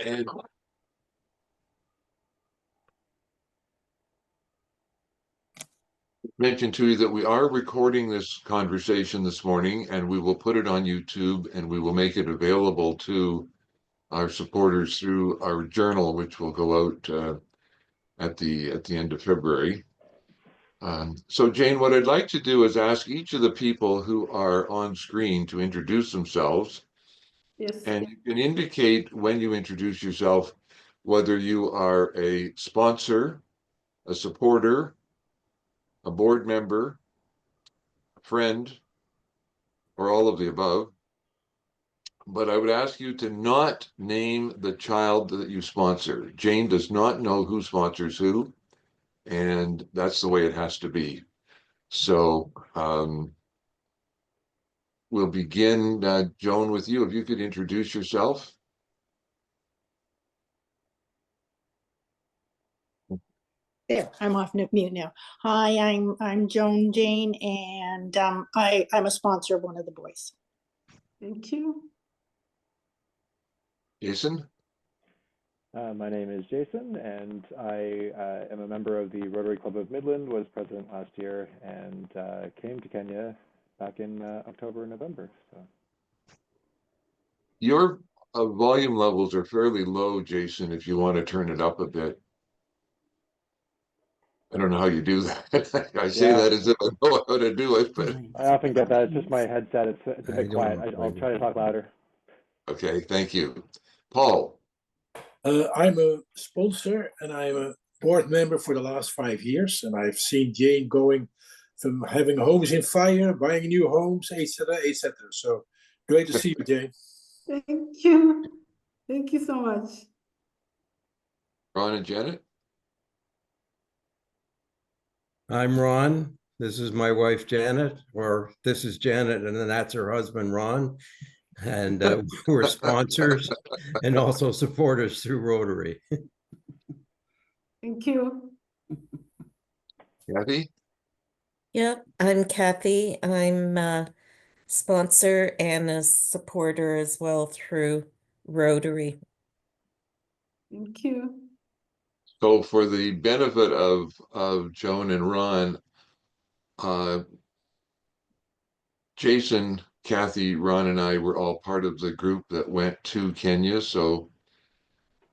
And mention to you that we are recording this conversation this morning, and we will put it on YouTube, and we will make it available to our supporters through our journal, which will go out at the end of February. So Jane, what I'd like to do is ask each of the people who are on screen to introduce themselves. Yes. And you can indicate when you introduce yourself, whether you are a sponsor, a supporter, a board member, a friend, or all of the above. But I would ask you to not name the child that you sponsor. Jane does not know who sponsors who, and that's the way it has to be. So we'll begin, Joan, with you. If you could introduce yourself. There, I'm off mute now. Hi, I'm Joan Jane, and I'm a sponsor of one of the boys. Thank you. Jason? My name is Jason, and I am a member of the Rotary Club of Midland, was president last year, and came to Kenya back in October and November. So. Your volume levels are fairly low, Jason, if you want to turn it up a bit. I don't know how you do that. I say that as if I know how to do it, but I often get that. It's just my headset. It's a bit quiet. I'll try to talk louder. okay, thank you. Paul. I'm a sponsor and I'm a board member for the last 5 years, and I've seen Jane going from having homes in fire, buying new homes, etc., etc. So great to see you, Jane. Thank you. Thank you so much. Ron and Janet. I'm Ron. This is my wife, Janet, or this is Janet, and then that's her husband, Ron. And we're sponsors and also supporters through Rotary. Thank you. Kathy? Yep, I'm Kathy. I'm a sponsor and a supporter as well through Rotary. Thank you. So for the benefit of Joan and Ron, Jason, Kathy, Ron, and I were all part of the group that went to Kenya. So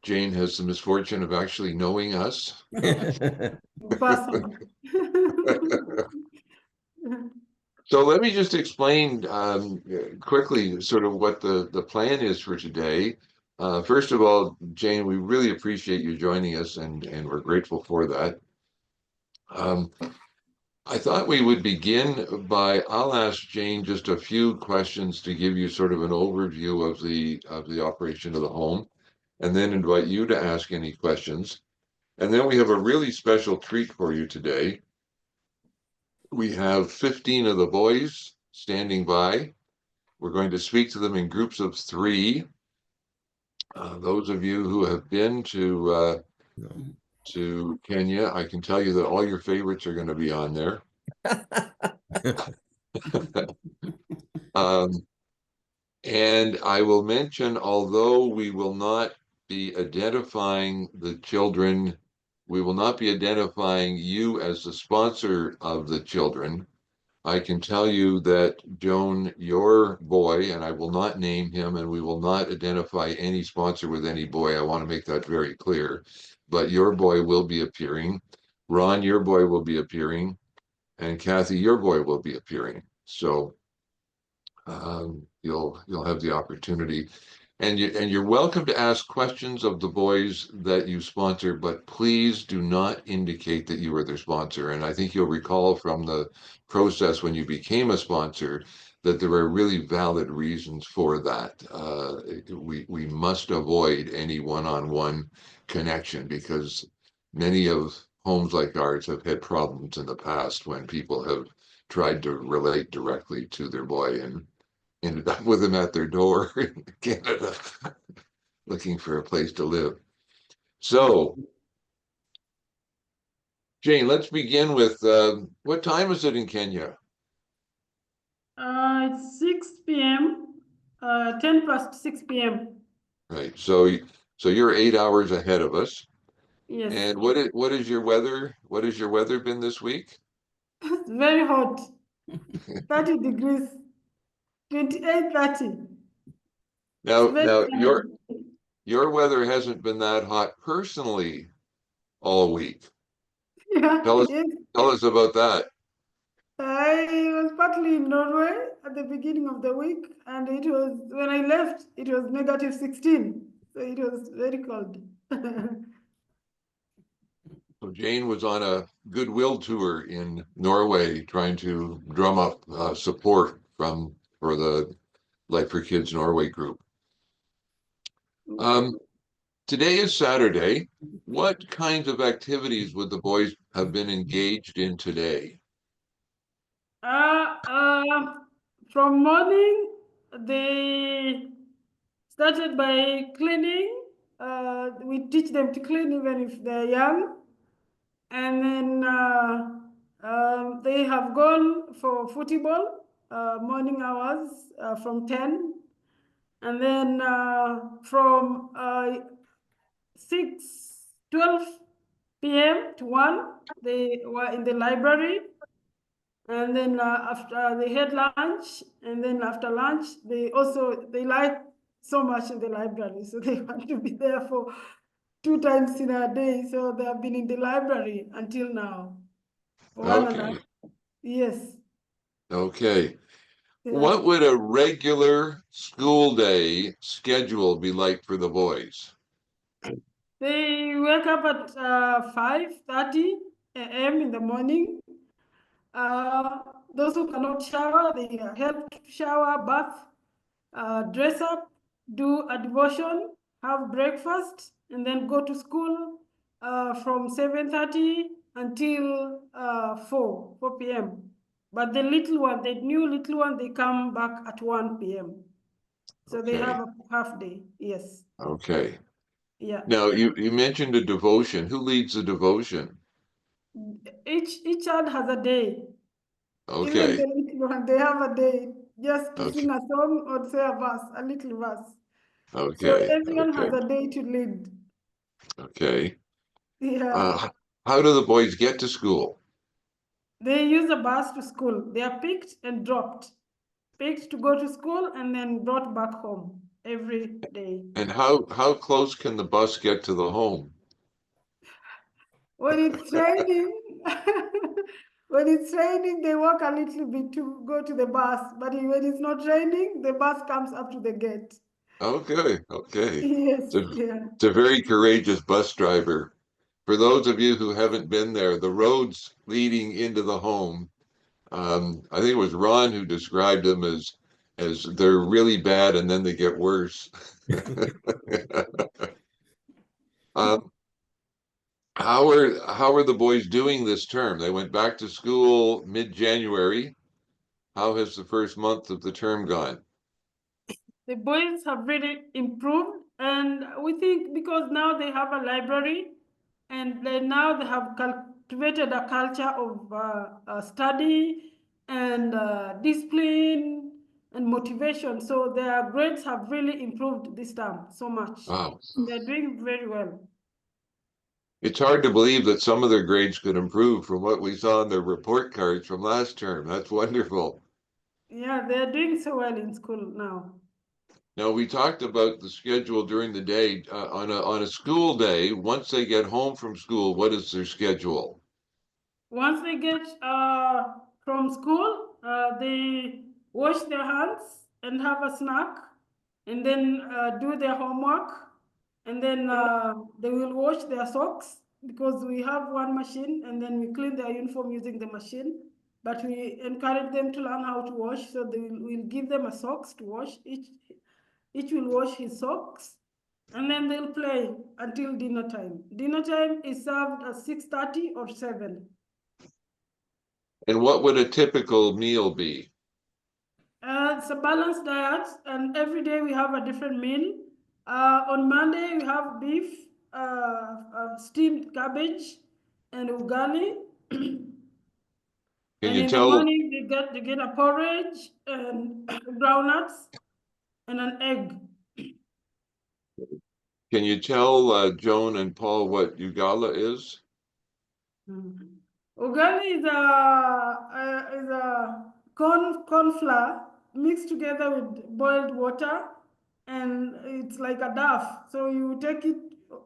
Jane has the misfortune of actually knowing us. Awesome. So let me just explain quickly sort of what the plan is for today. First of all, Jane, we really appreciate you joining us, and we're grateful for that. I thought we would begin by, I'll ask Jane just a few questions to give you sort of an overview of the operation of the home, and then invite you to ask any questions. And then we have a really special treat for you today. We have 15 of the boys standing by. We're going to speak to them in groups of 3. Those of you who have been to Kenya, I can tell you that all your favorites are going to be on there. And I will mention, although we will not be identifying the children, we will not be identifying you as the sponsor of the children. I can tell you that Joan, your boy, and I will not name him, and we will not identify any sponsor with any boy. I want to make that very clear. But your boy will be appearing. Ron, your boy will be appearing. And Kathy, your boy will be appearing. So you'll have the opportunity. And you're welcome to ask questions of the boys that you sponsor, but please do not indicate that you are their sponsor. And I think you'll recall from the process when you became a sponsor that there are really valid reasons for that. We must avoid any one-on-one connection, because many of homes like ours have had problems in the past when people have tried to relate directly to their boy and ended up with them at their door in Canada, looking for a place to live. So, Jane, let's begin with what time is it in Kenya? It's 6 p.m. 10 past 6 p.m. Right. So So you're 8 hours ahead of us. Yes. And what is your weather? What has your weather been this week? It's very hot. 30 degrees. 28, 30. It's Now, very now sunny. your weather hasn't been that hot personally all week. Yeah, Tell us yes. tell us about that. I was partly in Norway at the beginning of the week, and it was when I left, it was negative 16. So it was very cold. So Jane was on a goodwill tour in Norway trying to drum up support for the Life4Kids Norway group. Today is Saturday. What kinds of activities would the boys have been engaged in today? Uh, uh, from morning, they started by cleaning. We teach them to clean even if they're young. And then they have gone for football, morning hours from 10. And then from 12 p.m. to 1, they were in the library. And then after they had lunch, and then after lunch, they like so much in the library, so they want to be there for 2 times in a day. So they have been in the library until now. Okay. Yes. Okay. Yeah. What would a regular school day schedule be like for the boys? They wake up at 5:30 a.m. in the morning. Those who cannot shower, they help to shower, bath, dress up, do a devotion, have breakfast, and then go to school from 7:30 until 4 p.m. But the new little one, they come back at 1 p.m. So they Okay. have a half day. Yes. Okay. Yeah. Now you mentioned a devotion. Who leads the devotion? Each child has a day. Even Okay. the little one, they have a day just to Okay. sing a song or say a verse, a little verse. So Okay. everyone Okay. has a day to lead. Okay. Yeah. How do the boys get to school? They use a bus to school. They are picked and dropped. Picked to go to school and then brought back home every day. And how close can the bus get to the home? When it's raining, when it's raining, they walk a little bit to go to the bus. But when it's not raining, the bus comes up to the gate. Okay. Okay. Yes, yeah. It's a very courageous bus driver. For those of you who haven't been there, the roads leading into the home, I think it was Ron who described them as they're really bad and then they get worse. um, how are the boys doing this term? They went back to school mid-January. How has the first month of the term gone? The boys have really improved, and we think because now they have a library, and now they have cultivated a culture of study and discipline and motivation. So their grades have really improved this term so much. Wow. They're doing very well. It's hard to believe that some of their grades could improve from what we saw on their report cards from last term. That's wonderful. Yeah, they're doing so well in school now. Now, we talked about the schedule during the day. On a school day, once they get home from school, what is their schedule? Once they get from school, they wash their hands and have a snack, and then do their homework, and then they will wash their socks because we have one machine, and then we clean their uniform using the machine. But we encourage them to learn how to wash, so we'll give them a socks to wash. Each will wash his socks, and then they'll play until dinner time. Dinner time is served at 6:30 or 7. And what would a typical meal be? It's a balanced diet, and every day we have a different meal. On Monday, we have beef, steamed cabbage, and ugali. Can And you in the tell morning, they get a porridge and groundnuts and an egg. Can you tell Joan and Paul what Ugala is? Ugali is a corn flour mixed together with boiled water, and it's like a duff. So you take it.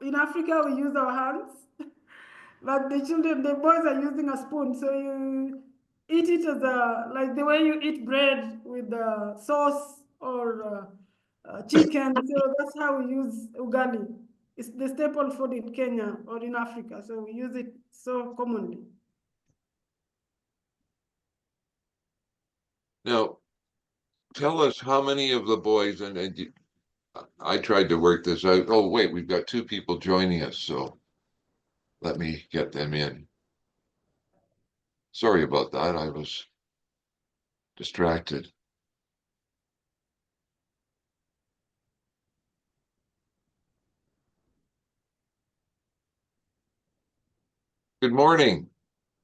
In Africa, we use our hands, but the boys are using a spoon. So you eat it as like the way you eat bread with sauce or chicken. So that's how we use ugali. It's the staple food in Kenya or in Africa. So we use it so commonly. Now, tell us how many of the boys, I tried to work this out. Oh, wait, we've got two people joining us, so let me get them in. Sorry about that. I was distracted. Good morning,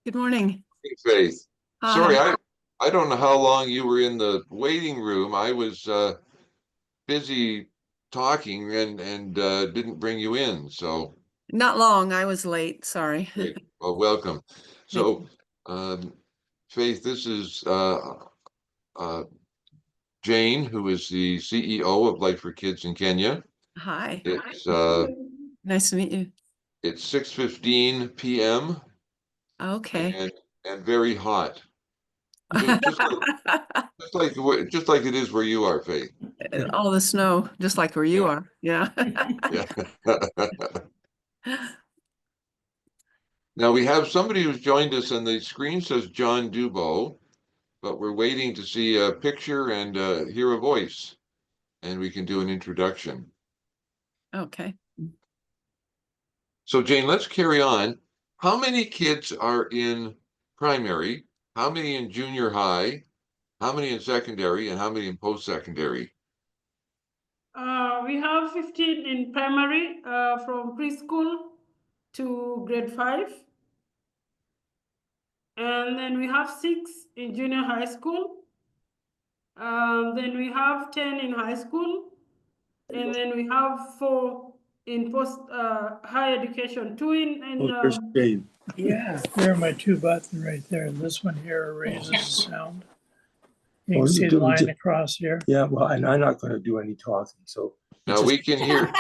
Good morning. Faith. Hi. Sorry, I don't know how long you were in the waiting room. I was busy talking and didn't bring you in. So Not long. I was late. Sorry. great. Well, welcome. So, Faith, this is Jane, who is the CEO of Life4Kids in Kenya. Hi. It's Nice to meet you. it's 6:15 p.m. Okay. and very hot. Just like it is where you are, Faith. All the snow, just like where you Yeah. are. Yeah. Yeah. Now we have somebody who's joined us, and the screen says John Dubo, but we're waiting to see a picture and hear a voice, and we can do an introduction. Okay. So Jane, let's carry on. How many kids are in primary? How many in junior high? How many in secondary? And how many in post-secondary? We have 15 in primary, from preschool to grade 5. And then we have 6 in junior high school. Then we have 10 in high school. And then we have 4 in post higher education, 2 There's Dave. Yeah, there are my 2 buttons right there. This one here raises the sound. You Oh, can see the do- line do- across here. Yeah, well, and I'm not going to do any talking, so. Now just- we can hear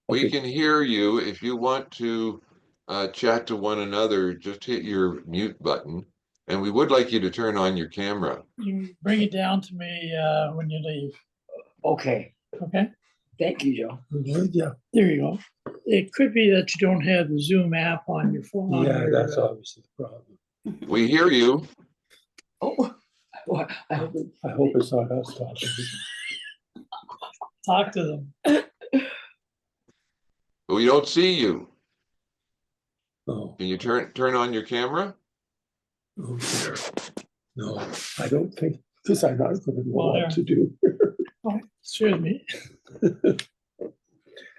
we Okay. can hear you. If you want to chat to one another, just hit your mute button. And we would like you to turn on your camera. You bring it down to me when you leave. Okay, Okay, thank you, Joe. Yeah, there you go. It could be that you don't have the Zoom app on your phone. on yeah, your, that's obviously the problem. We hear you. Oh, well, I hope I hope it's not us talking. Talk to them. But we don't see you. Oh, Can you turn on your camera? oh, dear. No, I don't think, because I'm not going to know Well, what to do. Oh, excuse me.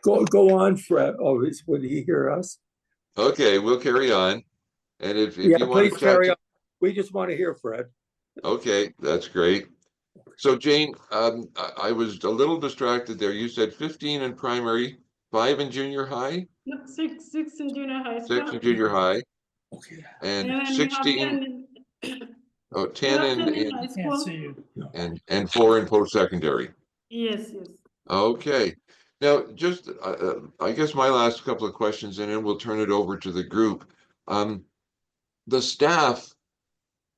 Go on, Fred. Oh, would he hear us? Okay, we'll carry on. And if Yeah, you want please to carry chat, on. We just want to hear Fred. okay, that's great. So Jane, I was a little distracted there. You said 15 in primary, 5 in junior high, 6 in junior high 6 school. in junior high, Okay. And and then we have 16, 10 oh, we 10 have 10 in in high Can't school. see you. and 4 in post-secondary. Yes. Okay. Now, just I guess my last couple of questions, and then we'll turn it over to the group. The staff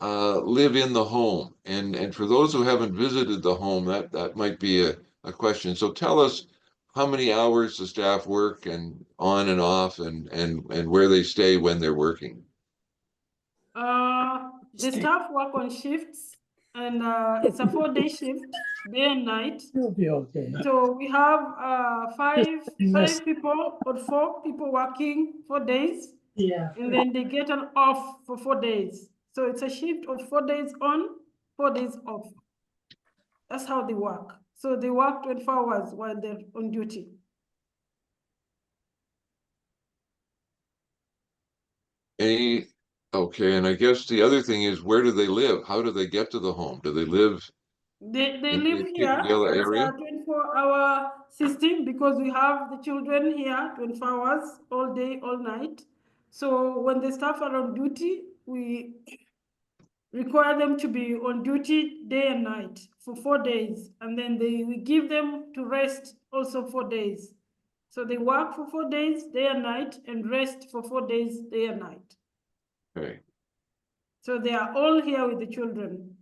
live in the home, and for those who haven't visited the home, that might be a question. So tell us how many hours the staff work, and on and off, and where they stay when they're working. The staff work on shifts, and it's a 4-day shift, day and night. You'll be okay. So we have five Yes. people or 4 people working 4 days, Yeah. and then they get an off for 4 days. So it's a shift of 4 days on, 4 days off. That's how they work. So they work 24 hours while they're on duty. Okay, and I guess the other thing is, where do they live? How do they get to the home? Do they live They in live the here. Gila It's area? a 24-hour system because we have the children here 24 hours, all day, all night. So when the staff are on duty, we require them to be on duty day and night for 4 days. And then we give them to rest also 4 days. So they work for 4 days, day and night, and rest for 4 days, day and night. Okay. So they are all here with the children.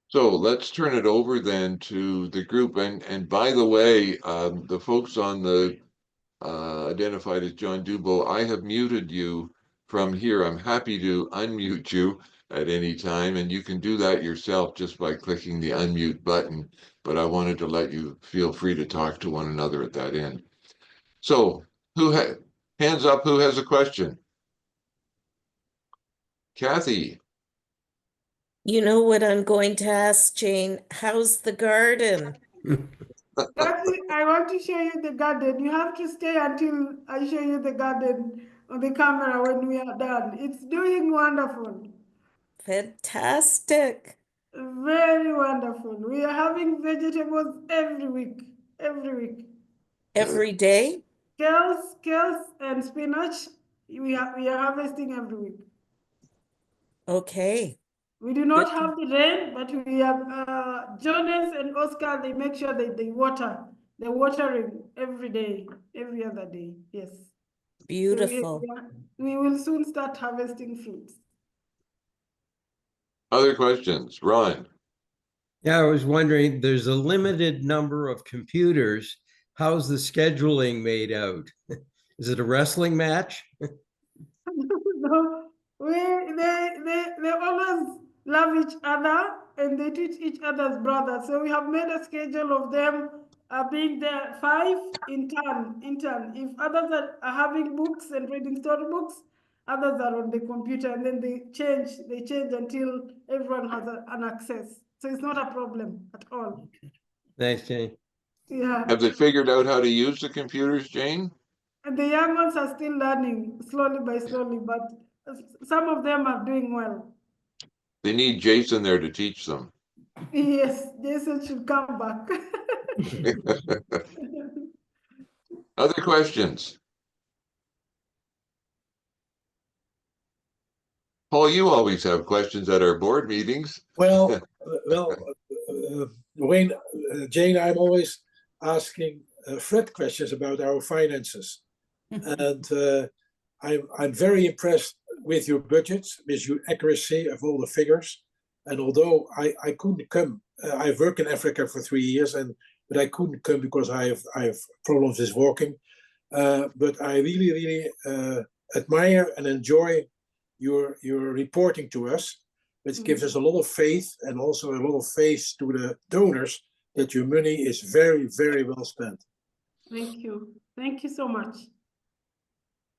So let's turn it over then to the group. And by the way, the folks on the identified as John Dubo, I have muted you from here. I'm happy to unmute you at any time, and you can do that yourself just by clicking the unmute button. But I wanted to let you feel free to talk to one another at that end. So hands up, who has a question? Kathy. You know what I'm going to ask, Jane? How's the garden? Kathy, I want to show you the garden. You have to stay until I show you the garden on the camera when we are done. It's doing wonderful. Fantastic. Very wonderful. We are having vegetables every week. Every week. Every day? Kales and spinach. We are harvesting every week. Okay. We do not Good. have the rain, but we have Jonas and Oscar, they make sure that they water. They're watering every day, every other day. Yes. Beautiful. So we will soon start harvesting fruits. Other questions? Ron. Yeah, I was wondering, there's a limited number of computers. How's the scheduling made out? Is it a wrestling match? No, they always love each other and they treat each other's brothers. So we have made a schedule of them being there 5 in turn. If others are having books and reading storybooks, others are on the computer, and then they change until everyone has an access. So it's not a problem at all. Thanks, Jane. Yeah. Have they figured out how to use the computers, Jane? And the young ones are still learning slowly by slowly, but some of them are doing well. They need Jason there to teach them. Yes, Jason should come back. Other questions? Paul, you always have questions at our board meetings. Well, Wayne, Jane, I'm always asking Fred questions about our finances. And I'm very impressed with your budgets, with your accuracy of all the figures. And although I couldn't come, I've worked in Africa for 3 years, but I couldn't come because I have problems with walking. But I really admire and enjoy your reporting to us, which gives us a lot of faith, and also a lot of faith to the donors that your money is very well spent. Thank you. Thank you so much.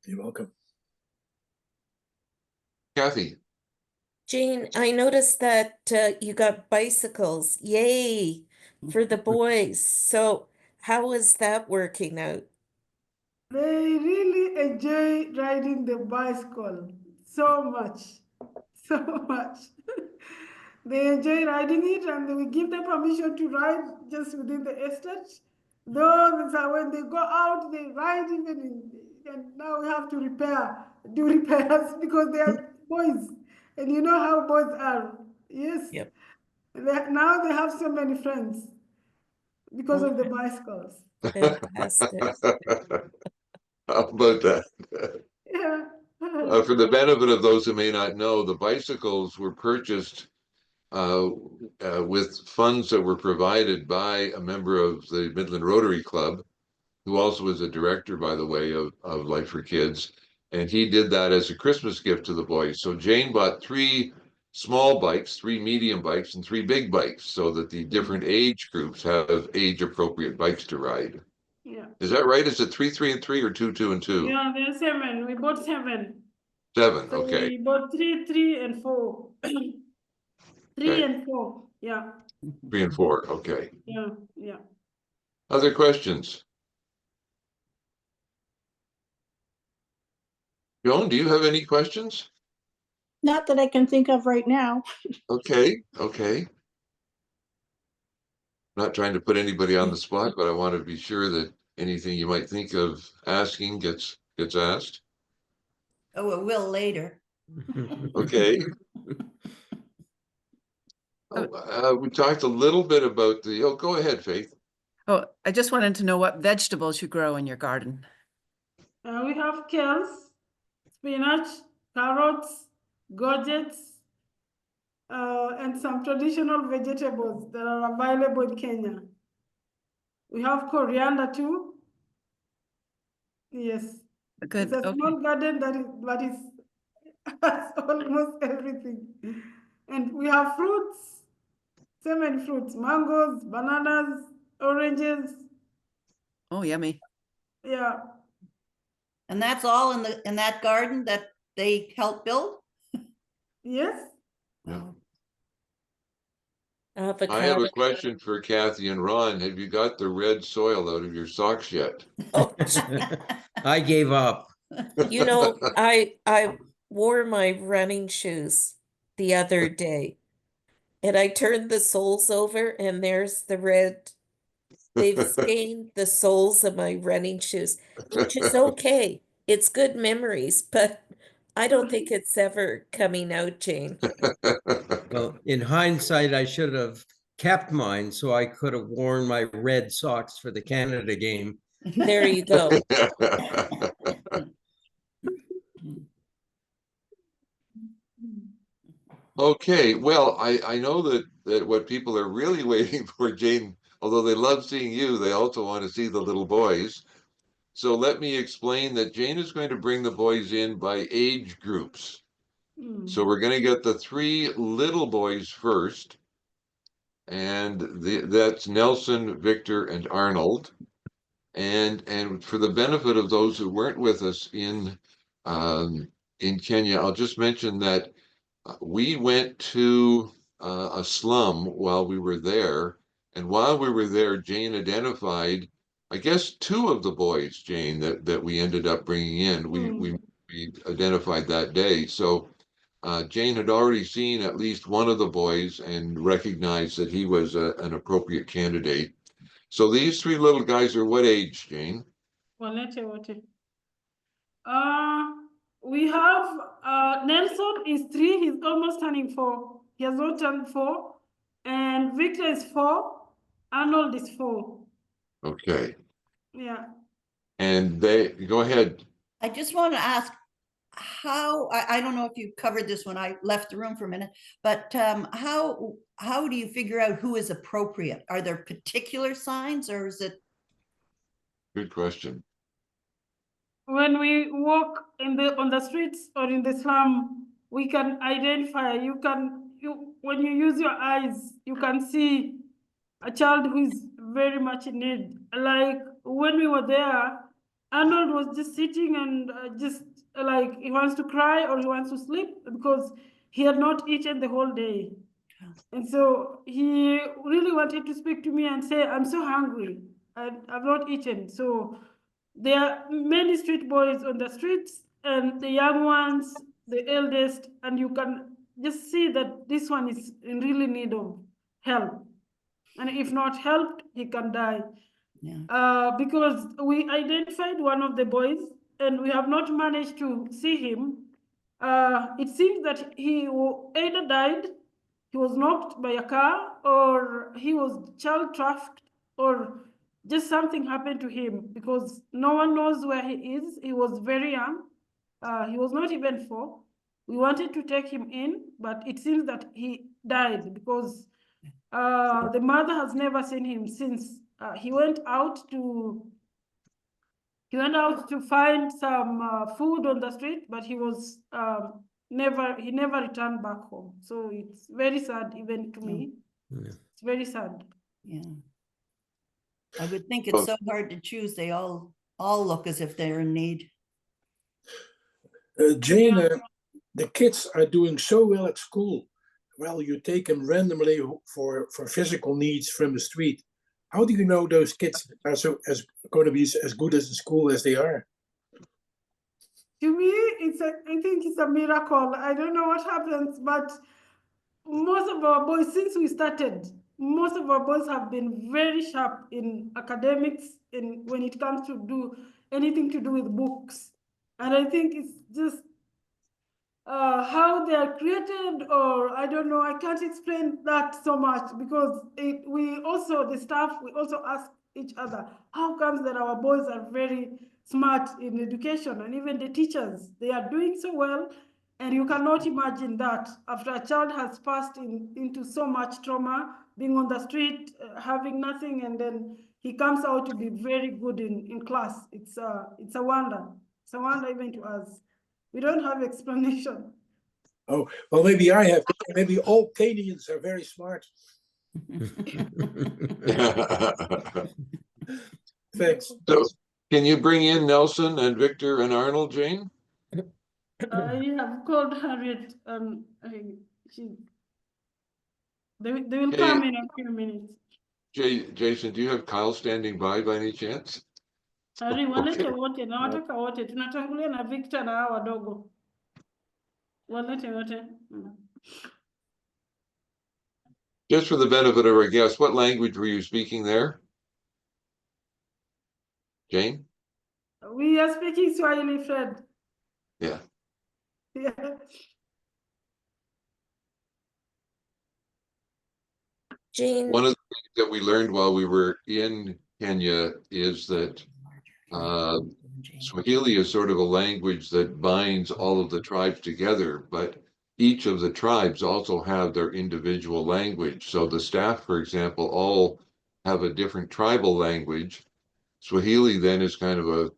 You're welcome. Kathy. Jane, I noticed that you got bicycles. Yay for the boys. So how is that working out? They really enjoy riding the bicycle so much, so much. They enjoy riding it, and we give them permission to ride just within the estate. Though when they go out, they ride even and now we have to do repairs because they are boys, and you know how boys are. Yes. Yep. Now they have so many friends because of the Okay. bicycles. Fantastic. How about that? Yeah. For the benefit of those who may not know, the bicycles were purchased with funds that were provided by a member of the Midland Rotary Club, who also is a director, by the way, of Life4Kids. And he did that as a Christmas gift to the boys. So Jane bought 3 small bikes, 3 medium bikes, and 3 big bikes, so that the different age groups have age-appropriate bikes to ride. Yeah. Is that right? Is it 3, 3, and 3, or 2, 2, and 2? Yeah, there are 7. We bought 7. 7, So okay. we bought 3, 3, and 4. 3 Okay. and 4. Yeah. 3 and 4, okay. Yeah. Other questions? Joan, do you have any questions? Not that I can think of right now. Okay, okay. Not trying to put anybody on the spot, but I want to be sure that anything you might think of asking gets asked. Oh, it will later. Okay. We talked a little bit about the, oh, go ahead, Faith. Oh, I just wanted to know what vegetables you grow in your garden. We have kales, spinach, carrots, gourgets, and some traditional vegetables that are available in Kenya. We have coriander too. Yes. Good. It's a Okay. small garden but it's has almost everything. And we have fruits, so many fruits, mangoes, bananas, oranges. Oh, yummy. Yeah. And that's all in that garden that they help build? Yes. Yeah. I have Avocado. a question for Kathy and Ron. Have you got the red soil out of your socks yet? Oh, I gave up. you know, I wore my running shoes the other day, and I turned the soles over, and there's the red. They've stained the soles of my running shoes, which is okay. It's good memories, but I don't think it's ever coming out, Jane. Well, in hindsight, I should have kept mine so I could have worn my red socks for the Canada game. There you go. Okay, well, I know that what people are really waiting for, Jane, although they love seeing you, they also want to see the little boys. So let me explain that Jane is going to bring the boys in by age groups. So we're going to get the 3 little boys first, and that's Nelson, Victor, and Arnold. And for the benefit of those who weren't with us in Kenya, I'll just mention that we went to a slum while we were there, and while we were there, Jane identified, I guess, 2 of the boys, Jane, that we ended up bringing in. We identified that day. So Jane had already seen at least one of the boys and recognized that he was an appropriate candidate. So these 3 little guys are what age, Jane? We have Nelson is 3. He's almost turning 4. He has not turned 4. And Victor is 4. Arnold is 4. Okay. Yeah. And they go ahead. I just want to ask how, I don't know if you covered this when I left the room for a minute, but how do you figure out who is appropriate? Are there particular signs or is it? Good question. When we walk on the streets or in the slum, we can identify. When you use your eyes, you can see a child who is very much in need. Like when we were there, Arnold was just sitting and just like he wants to cry or he wants to sleep because he had not eaten the whole day. And so he really wanted to speak to me and say, I'm so hungry. I've not eaten. So there are many street boys on the streets, and the young ones, the eldest, and you can just see that this one is in really need of help. And if not helped, he can die. Yeah. Because we identified one of the boys, and we have not managed to see him. It seems that he either died, he was knocked by a car, or he was child trafficked, or just something happened to him because no one knows where he is. He was very young. He was not even 4. We wanted to take him in, but it seems that he died because the mother has never seen him since. He went out to find some food on the street, but he was never returned back home. So it's very sad, even to me. Yeah. It's very sad. Yeah. I would think it's so hard to choose. They all look as if they're in need. Jane, the kids are doing so well at school. Well, you take them randomly for physical needs from the street. How do you know those kids are going to be as good as in school as they are? To me, I think it's a miracle. I don't know what happens, but most of our boys, since we started, most of our boys have been very sharp in academics and when it comes to do anything to do with books. And I think it's just how they are created, or I don't know, I can't explain that so much because we also, the staff, we also ask each other, how comes that our boys are very smart in education, and even the teachers, they are doing so well. And you cannot imagine that after a child has passed into so much trauma, being on the street, having nothing, and then he comes out to be very good in class. It's a wonder. It's a wonder even to us. We don't have explanation. Oh, well, maybe I have. Maybe all Canadians are very smart. Thanks. So, can you bring in Nelson and Victor and Arnold, Jane? I have called Harriet. They will come in a few minutes. Jason, do you have Kyle standing by any chance? Harry, walete Okay. wote na wataka wote. Tunatangulia na Victor na hawa wadogo. Walete wote. Just for the benefit of our guests, what language were you speaking there? Jane? We are speaking Swahili, Fred. Yeah. Yeah. Jane, One of the things that we learned while we were in Kenya is that Swahili is sort of a language that binds all of the tribes together, but each of the tribes also have their individual language. So the staff, for example, all have a different tribal language. Swahili then is kind of a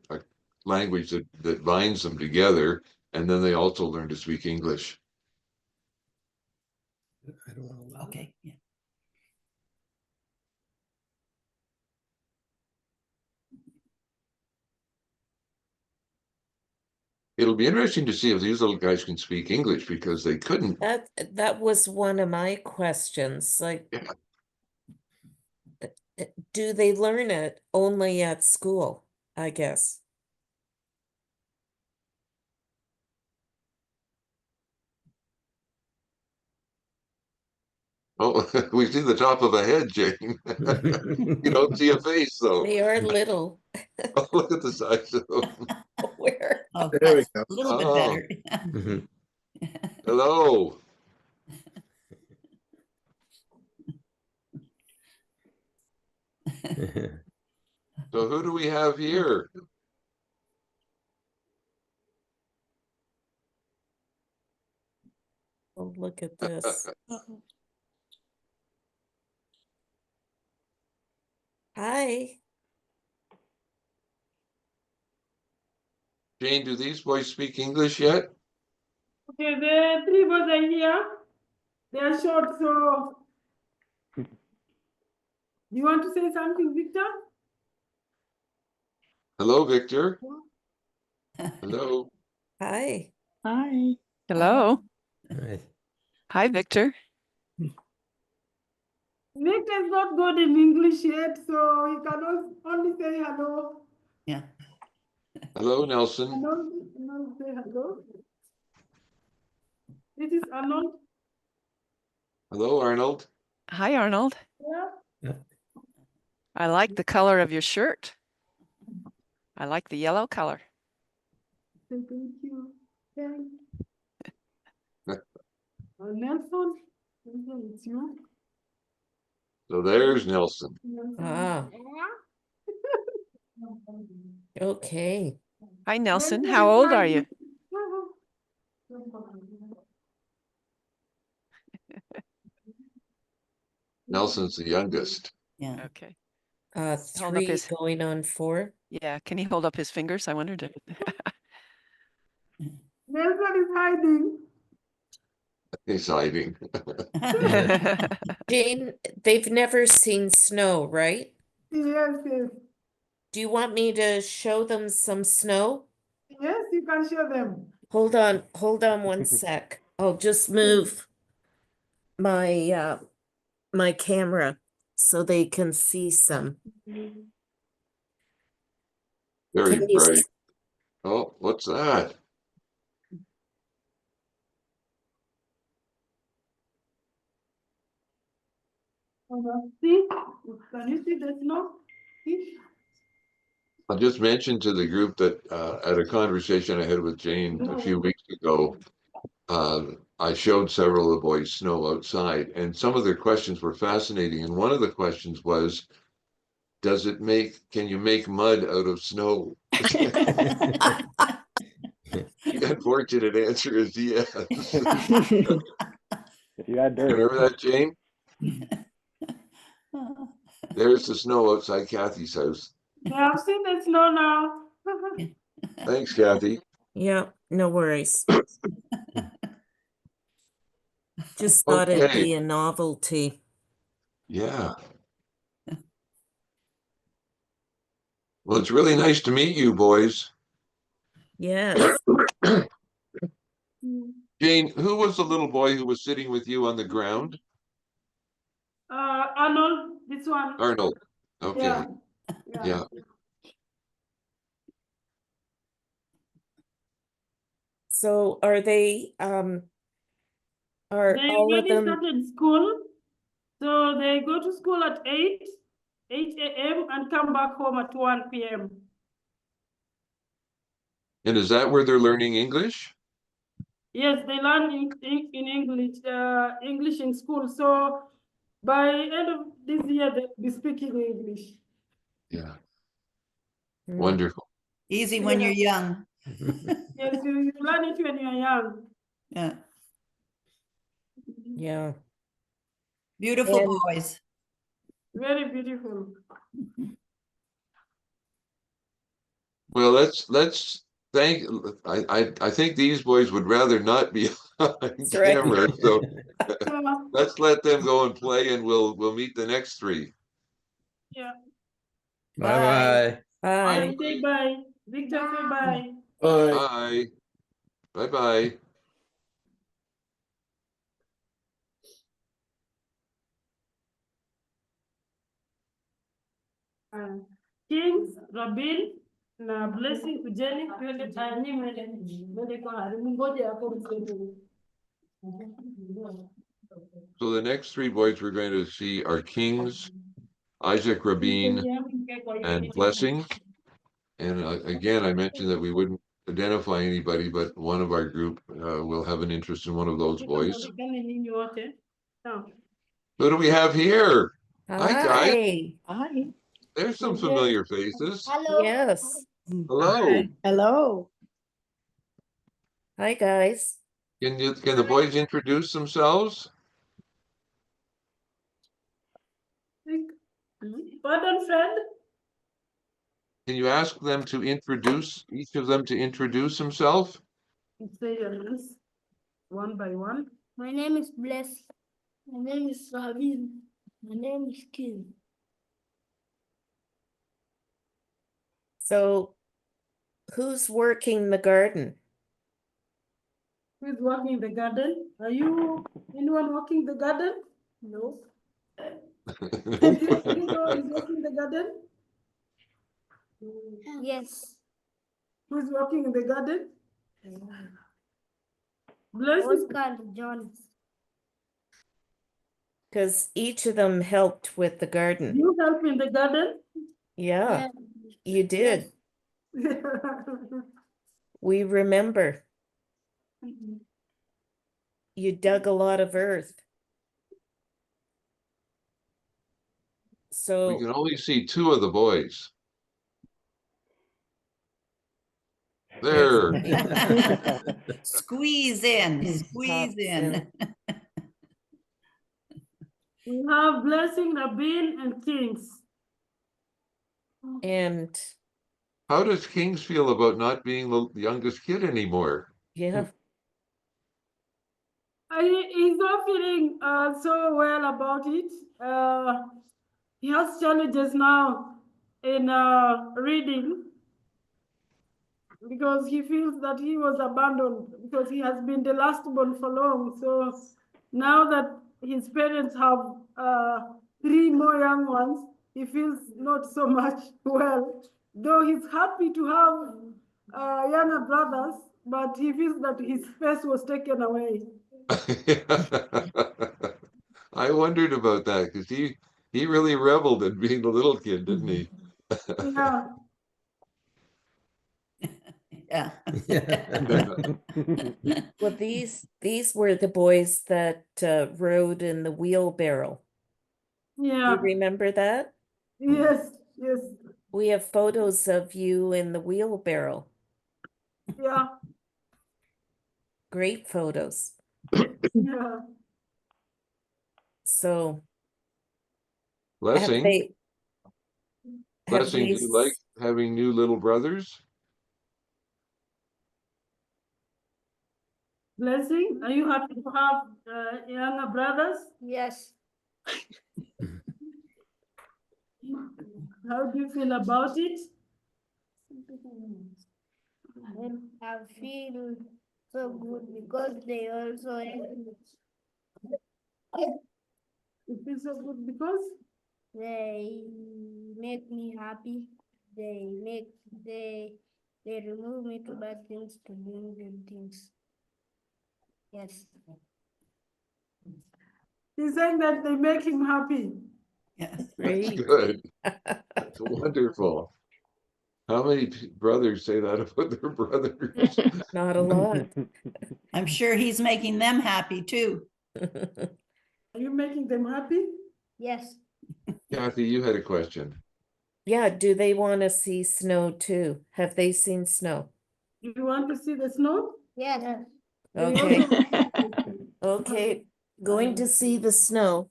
language that binds them together, and then they also learn to speak English. Okay, yeah. It'll be interesting to see if these little guys can speak English because they couldn't. that was one of my questions. Like, Yeah. do they learn it only at school, I guess? Oh, we see the top of a head, Jane. You don't see a face, though. They are little. Oh, look at the size of them. Where? Oh, There we that's go. a little bit Oh. better. Hello. So who do we have here? Oh, look at this. Hi. Jane, do these boys speak English yet? Okay, the three boys are here. They are short, so you want to say something, Victor? Hello, Victor. Hello. Hi. Hi. Hello. Right. Hi, Victor. Victor is not good in English yet, so he can only say hello. Yeah. Hello, Nelson. Arnold, say hello. This is Arnold. Hello, Arnold. Hi, Arnold. Yeah. I like the color of your shirt. I like the yellow color. Thank you. Thanks. Nelson, it's you. So there's Nelson. Ah. Okay. Hi, Nelson. How old are you? Nelson's the youngest. Yeah. Okay. Uh, Hold up 3 his- going on 4. Yeah. Can he hold up his fingers? I wondered. Nelson is hiding. He's hiding. Jane, they've never seen snow, right? Yes, yes. Do you want me to show them some snow? Yes, you can show them. Hold on one sec. I'll just move my my camera so they can see some. Very Can you bright. s- Oh, what's that? See, can you see the snow? See? I just mentioned to the group that at a conversation I had with Jane a few weeks ago, I showed several of the boys snow outside, and some of their questions were fascinating. And one of the questions was, can you make mud out of snow? The unfortunate answer is yes. If you add dirt. Remember that, Jane? There's the snow outside Kathy's house. Yeah, I've seen the snow now. Thanks, Kathy. Yeah, no worries. Just thought it'd Okay. be a novelty. Yeah. Well, it's really nice to meet you, boys. Yes. Jane, who was the little boy who was sitting with you on the ground? Arnold, this one. Arnold. Okay. Yeah. Yeah. So are they are They all of already them started school. So they go to school at 8 a.m. and come back home at 1 p.m. And is that where they're learning English? Yes, they learn in English in school. So by end of this year, they'll be speaking English. Yeah. Mm. Wonderful. Easy when you're young. Yes, you learn it when you're young. Yeah. Yeah. Beautiful And- boys. Very beautiful. Well, let's thank. I think these boys would rather not be on That's right. camera, so So, let's let them go and play, and we'll meet the next three. yeah. Bye-bye. Bye. Say bye. Victor, say bye. Bye. Bye. Bye. Bye. Kings, Rabin, na blessing kujeni twende tani mwende kwa harimu ngoja hapo msemu. So the next three boys we're going to see are Kings, Isaac Rabin, and Blessing. And again, I mentioned that we wouldn't identify anybody, but one of our group will have an interest in one of those boys. Who do we have here? Hi, guys. Hi. Hi. There's some familiar faces. Yes. Hello. Hello. Hi, guys. Can the boys introduce themselves? Pardon, friend? Can you ask them to introduce each of them to introduce himself? Say your names one by one. My name is Bless. My name is Rabin. My name is King. So who's working the garden? Who is working in the garden? Are you anyone working the garden? No. You know who's working in the garden? Yes. Who's working in the garden? Bless. Oscar Jones. Because each of them helped with the garden. You help in the garden? Yeah, you did. We remember. You dug a lot of earth. We So can only see two of the boys. There. Squeeze in, squeeze in. We have Blessing, Rabin, and Kings. and How does Kings feel about not being the youngest kid anymore? yeah, He's not feeling so well about it. He has challenges now in reading because he feels that he was abandoned because he has been the last born for long. So now that his parents have three more young ones, he feels not so much well. Though he's happy to have younger brothers, but he feels that his space was taken away. I wondered about that because He really reveled in being the little kid, didn't he? Yeah. Yeah. Well, these were the boys that rode in the wheelbarrow. Do Yeah. you remember that? Yes. Yes. We have photos of you in the wheelbarrow. Yeah. Great photos. Yeah. So have Blessing, they have Blessing, they do you like s- having new little brothers? Blessing, are you happy to have younger brothers? Yes. How do you feel about it? And I feel so good because they also help me. You feel so good because They make me happy. They they remove me to bad things to doing good things. Yes. he's saying that they make him happy. Yes. That's great? good. That's wonderful. How many brothers say that about their brothers? Not a lot. I'm sure he's making them happy too. Are you making them happy? Yes. Kathy, you had a question. Yeah, do they want to see snow too? Have they seen snow? Do you want to see the snow? Yes. They Okay. also- Okay, going to see the snow.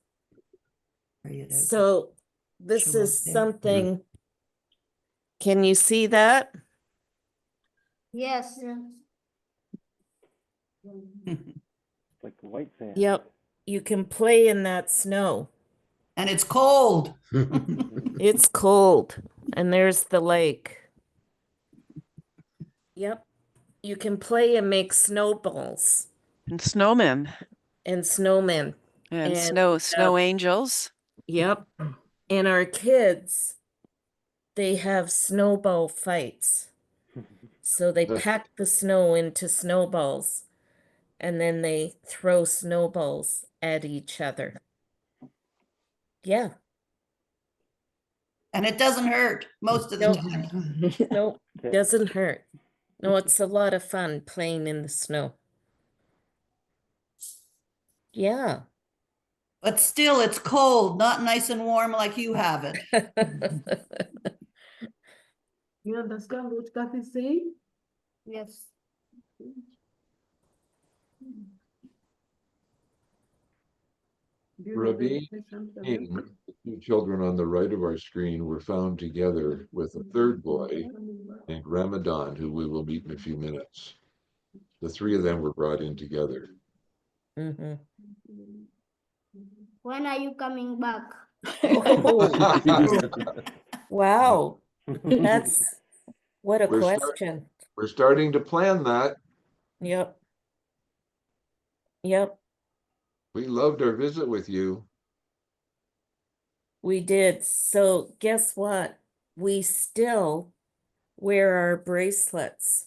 Bring it out. So this Show is us there. something. Can you see that? Yes. Like white sand. Yep. You can play in that snow. And it's cold. It's cold. And there's the lake. Yep. You can play and make snowballs And snowmen and snowmen. and And snow angels. yep. And our kids, they have snowball fights. So they pack the snow into snowballs and then they throw snowballs at each other. Yeah. And it doesn't hurt most of the Nope. time. Nope. Doesn't hurt. No, it's a lot of fun playing in the snow. Yeah. But still, it's cold, not nice and warm like you have it. You understand what Kathy is saying? Yes. Do you have any Ravi questions for King, them? the two children on the right of our screen were found together with a third boy named Ramadan, who we will meet in a few minutes. The three of them were brought in together. Mhm. When are you coming back? Oh, wow. That's what a We're start- question. We're starting to plan that. Yep. Yep, We loved our visit with you. we did. So guess what? We still wear our bracelets.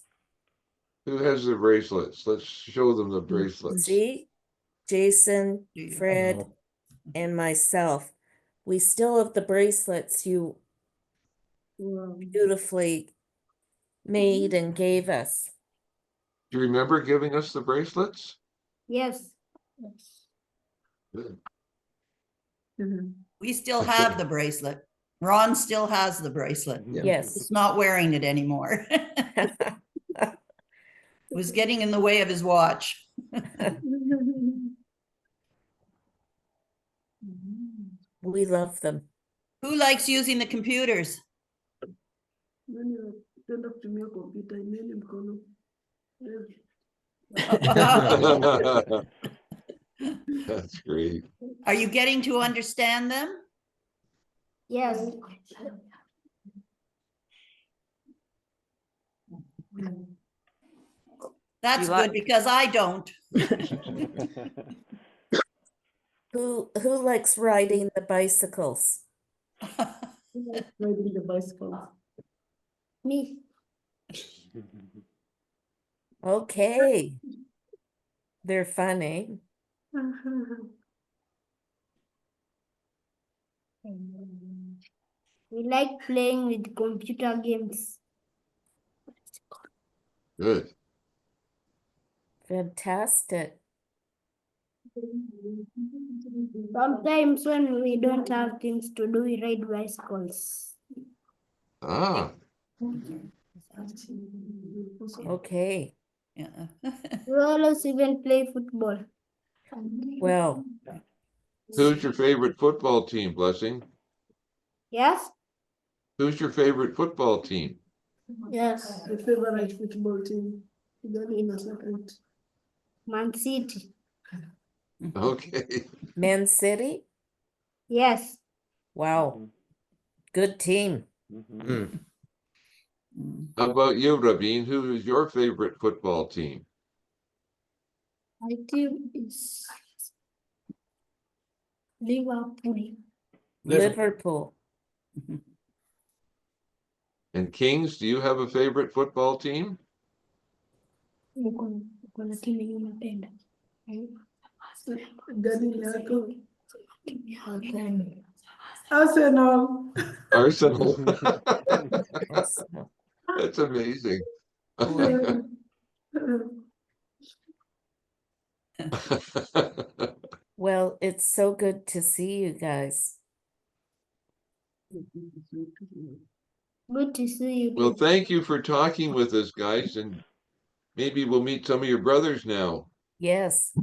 Who has the bracelets? Let's show them the bracelets. See? Jason, Fred, and myself. We still have the bracelets you beautifully made and gave us. Do you remember giving us the bracelets? Yes. Good. We still have the bracelet. Ron still has the bracelet. Yes. He's not wearing it anymore. It was getting in the way of his watch. We love them. Who likes using the computers? When you turn off to me a computer, I made him call. That's great. Are you getting to understand them? Yes. That's like- good because I don't. Who likes riding the bicycles? Riding the bicycle. Me. Okay. They're funny. We like playing with computer games. Good. Fantastic. Sometimes when we don't have things to do, we ride bicycles. Ah, Okay. Yeah. We always even play football. Well, who's your favorite football team, Blessing? Yes? Who's your favorite football team? Yes. The favorite football team. In a second. Man City. Okay. Man City? Yes. Wow. Good team. Mm. How about you, Rabin? Who is your favorite football team? My team is Liverpool. Liverpool. And Kings, do you have a favorite football team? Kuna timu yenye unapenda. Gani yako? Arsenal. Arsenal. Arsenal. That's amazing. Well, it's so good to see you guys. Good to see you. Well, too. thank you for talking with us, guys, and maybe we'll meet some of your brothers now. Yes.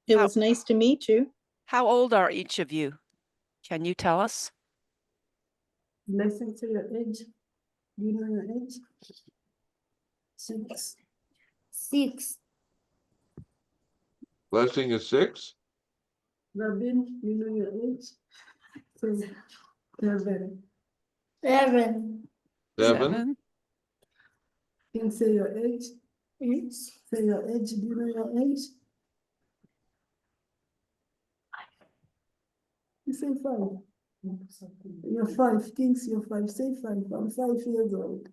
It was nice to meet you. How old are each of you? Can you tell us? Listen to your age. Do you know your age? 6. 6. Blessing is 6. Rabin, you know your age? 7. 7. 7. Can you say your age? Say your age. Do you know your age? You say 5. You're 5. Kings, you're 5. Say 5. I'm 5 years old.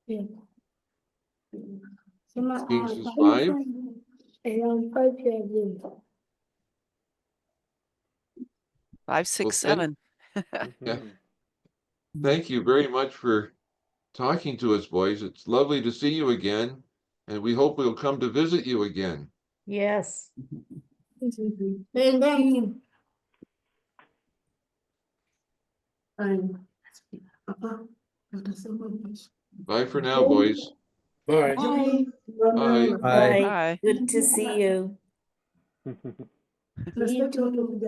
Yeah. Kings is 5. I'm 5 years old. 5, 6, Well, 7. Yeah. Thank you very much for talking to us, boys. It's lovely to see you again, and we hope we'll come to visit you again. Yes. Thank you. Bye for now, boys. Bye. Bye. Bye. Bye. Bye. Good to see you. You too.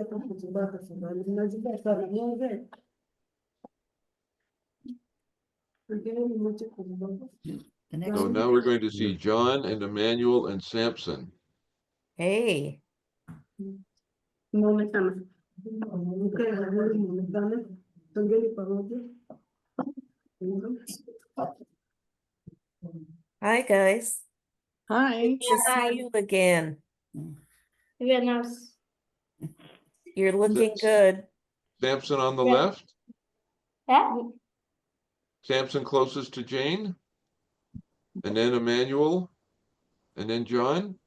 The next So one. now we're going to see John and Emmanuel and Samson. Hey. Inaonekana. Mkae vizuri, muonekane. Songeni pamoja. Hi, guys. Hi. Good to see you again. Even us. You're looking good. Samson on the Yeah. left, Yeah. Samson closest to Jane, and then Emmanuel, and then John.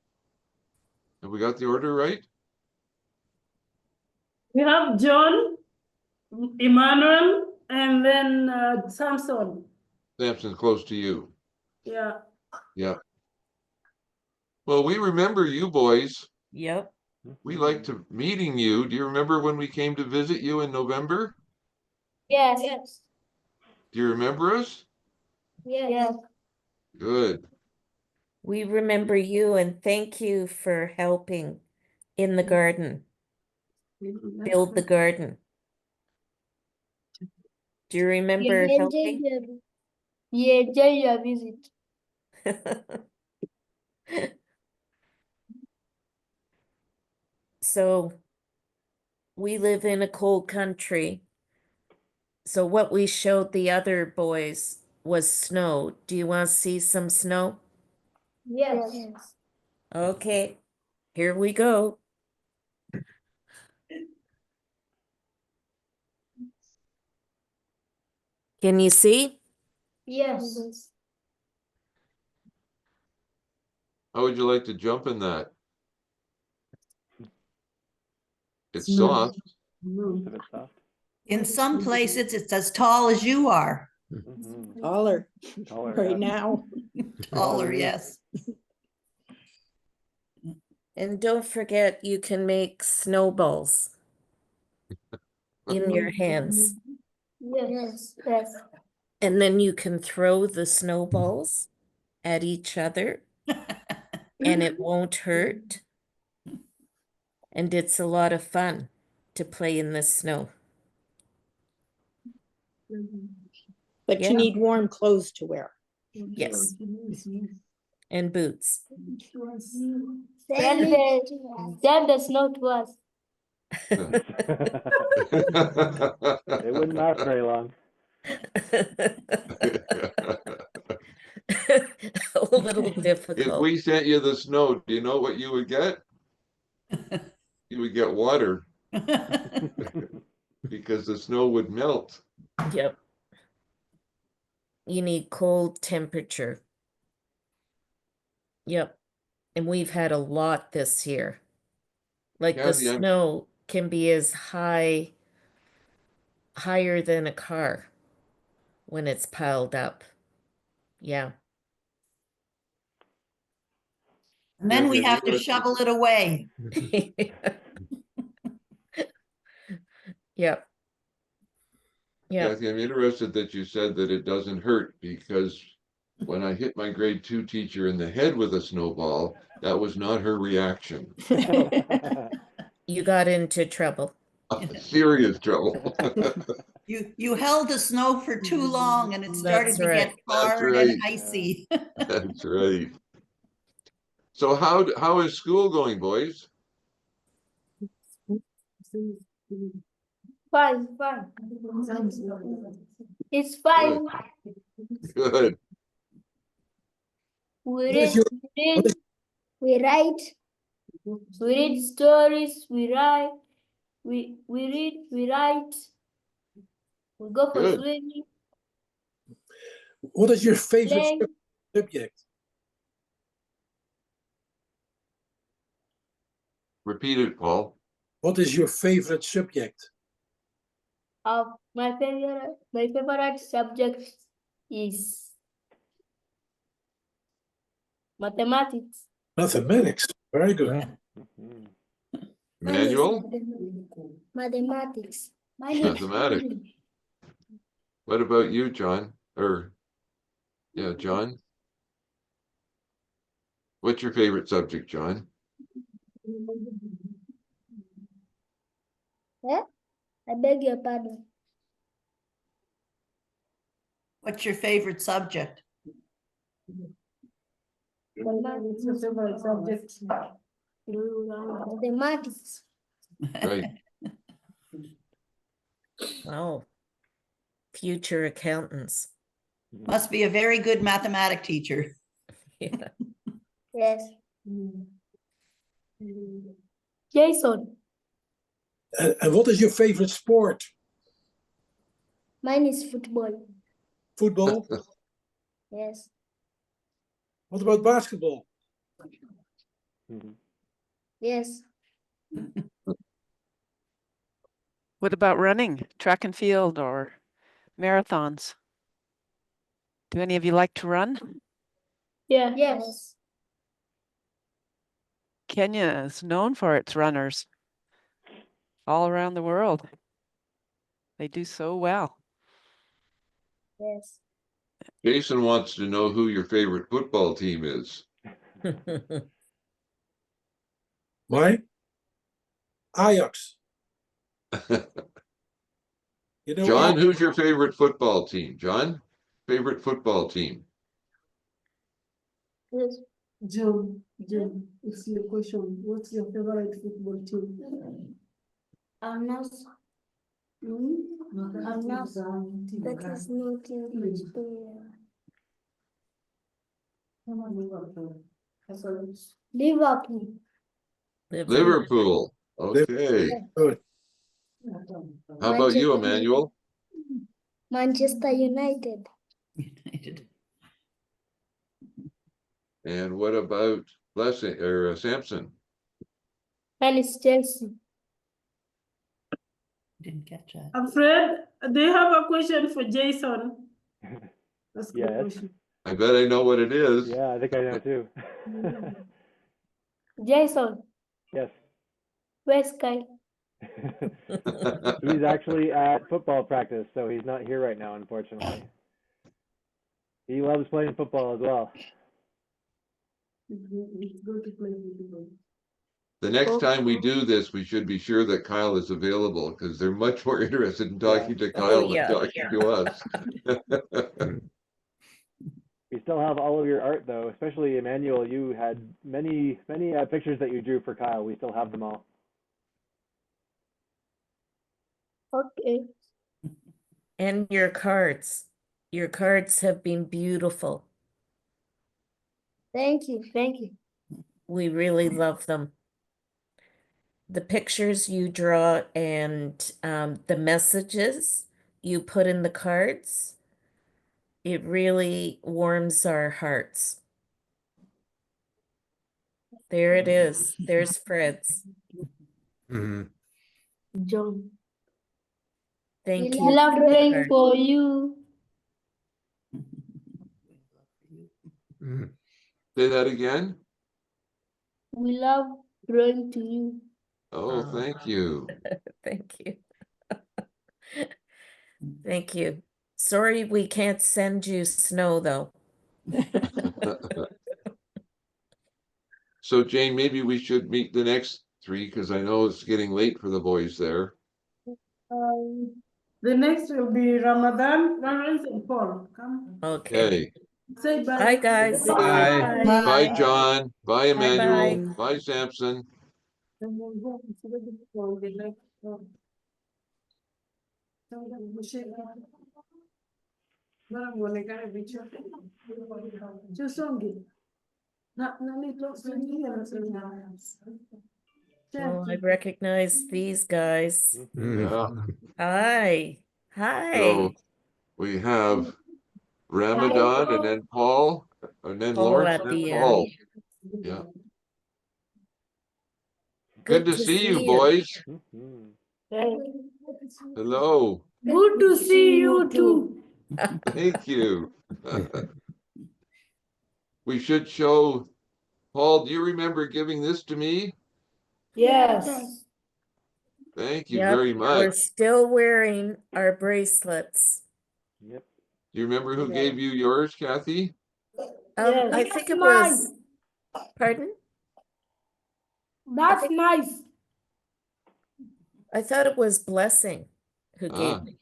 Have we got the order right? We have John, Emmanuel, and then Samson. Samson's close to you. Yeah. Yeah. Well, we remember you boys. Yep. We liked to meeting you. Do you remember when we came to visit you in November? Yes. Yes. Do you remember us? Yes. Good. We remember you and thank you for helping in the garden, build the garden. Do you remember helping? You enjoy your visit. So we live in a cold country. So what we showed the other boys was snow. Do you want to see some snow? Yes. Okay, here we go. Can you see? Yes. How would you like to jump in that? It's Snow. soft. Most of it's soft. In some places, it's as tall as you are. Mhm. Taller Taller, right yeah. now. Taller, yes. And don't forget, you can make snowballs in your hands. Yes, yes. And then you can throw the snowballs at each other and it won't hurt. And it's a lot of fun to play in the snow. But Yeah. you need warm clothes to wear. Yes. And boots. Send the snow to us. It wouldn't last very long. A little If difficult. we sent you the snow, do you know what you would get? You would get water because the snow would melt. Yep. You need cold temperature. Yep. And we've had a lot this year. Like the Kathy, I'm snow can be as high, higher than a car when it's piled up. Yeah. And then we Kathy, I'm have to interested. shovel it away. Yep. Yep. Kathy, I'm interested that you said that it doesn't hurt because when I hit my grade 2 teacher in the head with a snowball, that was not her reaction. You got into trouble. Serious trouble. You held the snow for too long and it started That's to get right. That's hard and right. icy. That's right. So how is school going, boys? Fine. It's fine. Good. We What is read, your we what read, is we write, we read stories, we write, we read, we write, we go for Good. swimming, what is your favorite play. subject? Repeat it, Paul. What is your favorite subject? My favorite subject is mathematics. Mathematics. Very good. Mhm. Manual? Mathematics. Mathematics. What about you, John? Or yeah, John? What's your favorite subject, John? Yeah? I beg your pardon. What's your favorite subject? Mathematics. Right. Oh, future accountants. Must be a very good mathematic teacher. Yeah. Yes. Jason. And what is your favorite sport? Mine is football. Football? Yes. What about basketball? Mhm. Yes. What about running, track and field, or marathons? Do any of you like to run? Yeah. Yes. Kenya is known for its runners all around the world. They do so well. Yes. Jason wants to know who your favorite football team is. Mine? Ajax. You know John, Ajax? who's your favorite football team? John? Favorite football team? Yes. John, it's your question. What's your favorite football team? I'm not. I'm not. That is not English player. Liverpool. Liverpool. Okay. Good. How about you, Emmanuel? Manchester United. United. And what about Blessing or Samson? And it's Chelsea. Didn't catch that. Fred, do you have a question for Jason? That's a good Yes. question. I bet I know what it is. Yeah, I think I know too. Jason, Yes. where's Kyle? He's actually at football practice, so he's not here right now, unfortunately. He loves playing football as well. It's good to play with. The next time we do this, we should be sure that Kyle is available because they're much more interested in talking to Kyle yeah. than talking to us. We still have all of your art, though, especially Emmanuel. You had many pictures that you drew for Kyle. We still have them all. Okay. And your cards. Your cards have been beautiful. Thank you. Thank you. We really love them. The pictures you draw and the messages you put in the cards, it really warms our hearts. There it is. There's Fred's. Mhm. John. Thank We you. love for the praying card. for you. Mhm. Say that again. We love praying to you. Oh, thank you. Thank you. Thank you. Sorry we can't send you snow though. So Jane, maybe we should meet the next three because I know it's getting late for the boys there. The next will be Ramadan, Lawrence, and Paul. Come. Okay. Okay. Say bye. Bye, guys. Bye. Bye, John. Bye, Emmanuel. Bye-bye. Bye, Samson. Oh, I recognize these guys. Yeah. Hi. Hi. So we have Ramadan and then Paul and then Paul Lawrence at and then the Paul. end. Yeah. Good Good to see you, boys. Mhm. Hello. Good to see you too. Thank you. We should show Paul, do you remember giving this to me? Yes. Thank you Yep, very we're much. still wearing our bracelets. Yep. Do you remember who gave you yours, Kathy? I think it was, pardon? That's nice. I thought it was Blessing who gave Ah. me.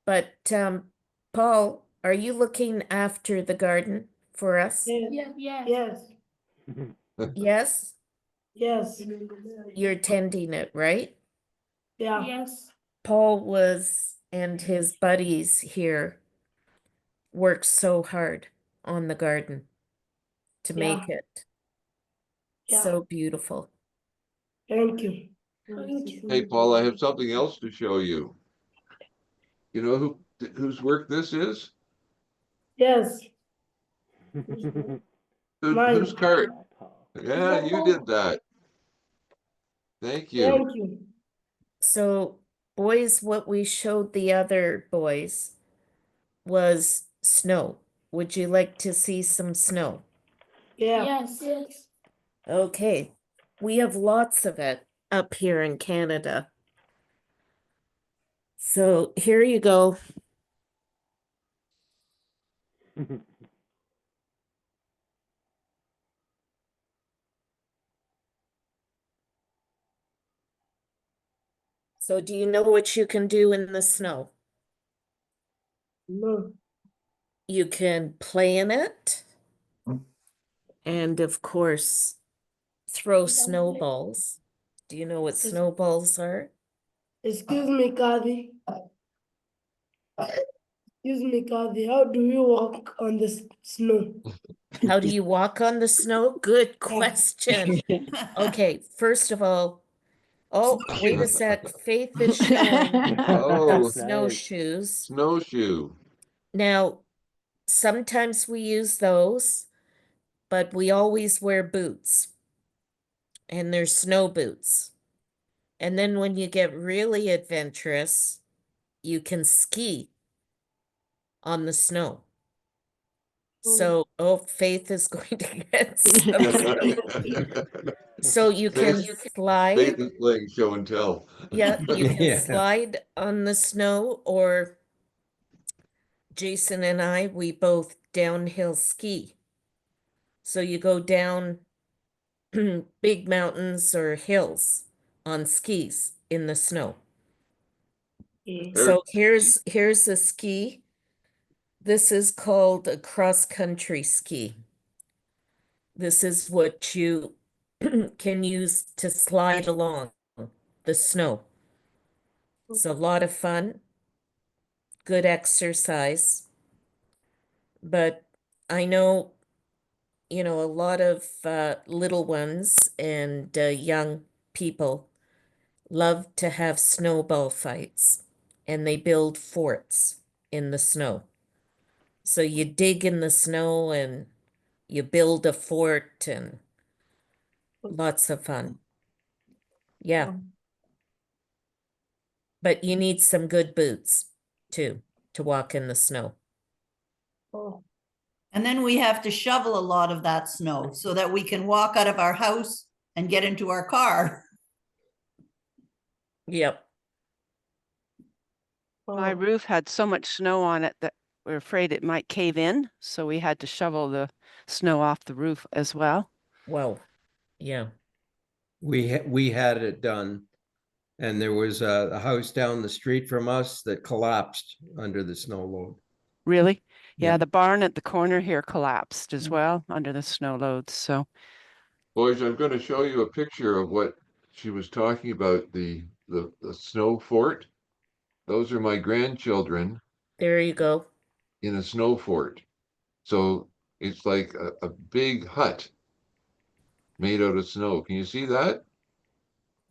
But Paul, are you looking after the garden for us? Yes. Yes. Yes? Yes. You're tending it, right? Yeah. Yes. Paul was, and his buddies here worked so hard on the garden to make it so beautiful. Thank you. Hey, Paul, I have something else to show you. You know whose work this is? Yes. Whose card? Yeah, you did that. Thank you. Thank you. So, boys, what we showed the other boys was snow. Would you like to see some snow? Yeah. Yes. Okay, we have lots of it up here in Canada. So here you go. So do you know what you can do in the snow? No. You can play in it. And of course, throw snowballs. Do you know what snowballs are? Excuse me, Kathy. Excuse me, Kathy. How do you walk on the snow? How do you walk on the snow? Good question. Okay, first of all, oh, wait a sec. Faith is showing Oh, snowshoes. snowshoe. Now, sometimes we use those, but we always wear boots. And they're snow boots. And then when you get really adventurous, you can ski on the snow. So, oh, Faith is going to get some. So you can Faith slide. is playing show and tell. Yeah, you can Yeah. slide on the snow, or Jason and I, we both downhill ski. So you go down big mountains or hills on skis in the snow. So here's a ski. This is called a cross-country ski. This is what you can use to slide along the snow. It's a lot of fun, good exercise. But I know, a lot of little ones and young people love to have snowball fights, and they build forts in the snow. So you dig in the snow and you build a fort, and lots of fun. Yeah. But you need some good boots too to walk in the snow. And then we have to shovel a lot of that snow so that we can walk out of our house and get into our car. Yep. My roof had so much snow on it that we're afraid it might cave in, so we had to shovel the snow off the roof as well. Well, yeah. We had it done, and there was a house down the street from us that collapsed under the snow load. Really? Yeah. Yeah, the barn at the corner here collapsed as well under the snow loads. So Boys, I'm going to show you a picture of what she was talking about, the snow fort. Those are my grandchildren There you go. in a snow fort. So it's like a big hut made out of snow. Can you see that?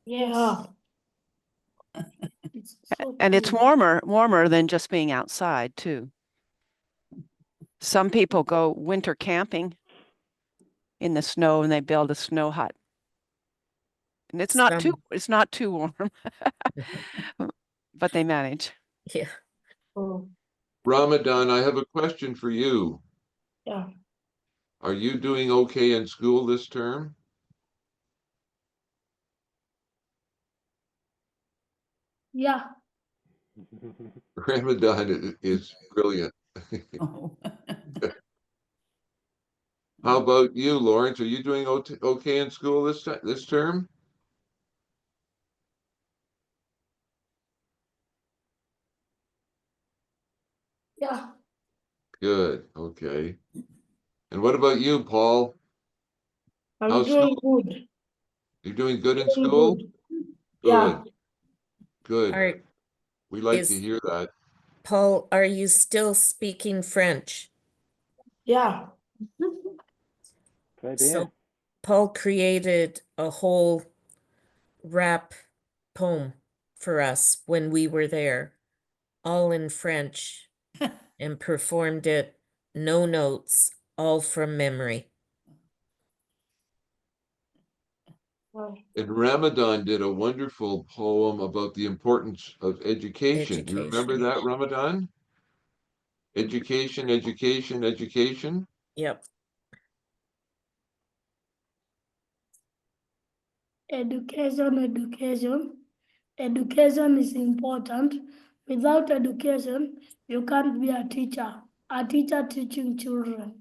Yeah. and it's warmer than just being outside too. Some people go winter camping in the snow and they build a snow hut. And it's not too warm, but they manage. Yeah. Ramadan, I have a question for you. Yeah. Are you doing okay in school this term? Yeah. Ramadan is brilliant. Oh. How about you, Lawrence? Are you doing okay in school this term? Yeah. Good. Okay. And what about you, Paul? I'm How's doing school? good. You're doing good in Doing school? good. Good. Yeah. Good. We like to hear that. Paul, are you still speaking French? Yeah. So Paul created a whole rap poem for us when we were there, all in French, and performed it, no notes, all from memory. And Ramadan did a wonderful poem about the importance of education. Do you remember that, Ramadan? Education, education, education. Yep. Education, education. Education is important. Without education, you can't be a teacher. A teacher teaching children.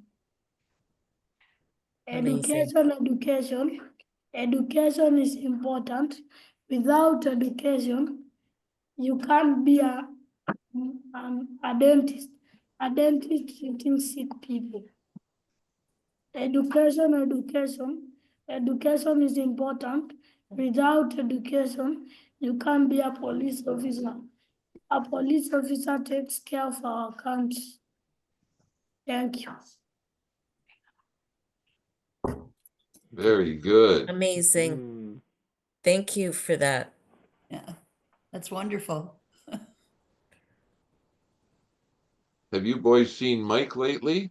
Amazing. Education is important. Without education, you can't be a dentist. A dentist treating sick people. Education is important. Without education, you can't be a police officer. A police officer takes care of our country. Thank you. Very good. Amazing. Thank you for that. Yeah, that's wonderful. Have you boys seen Mike lately?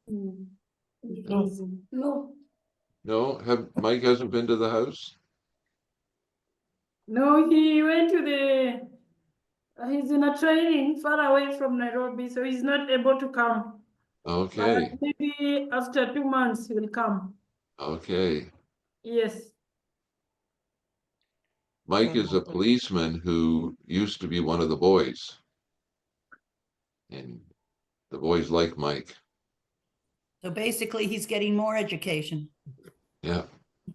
No. No, Mike hasn't been to the house? No, he went to he's in a training far away from Nairobi, so he's not able to come. Okay, But maybe after 2 months he will come. okay. Yes. Mike is a policeman who used to be one of the boys. And the boys like Mike. So basically, he's getting more education. Yeah.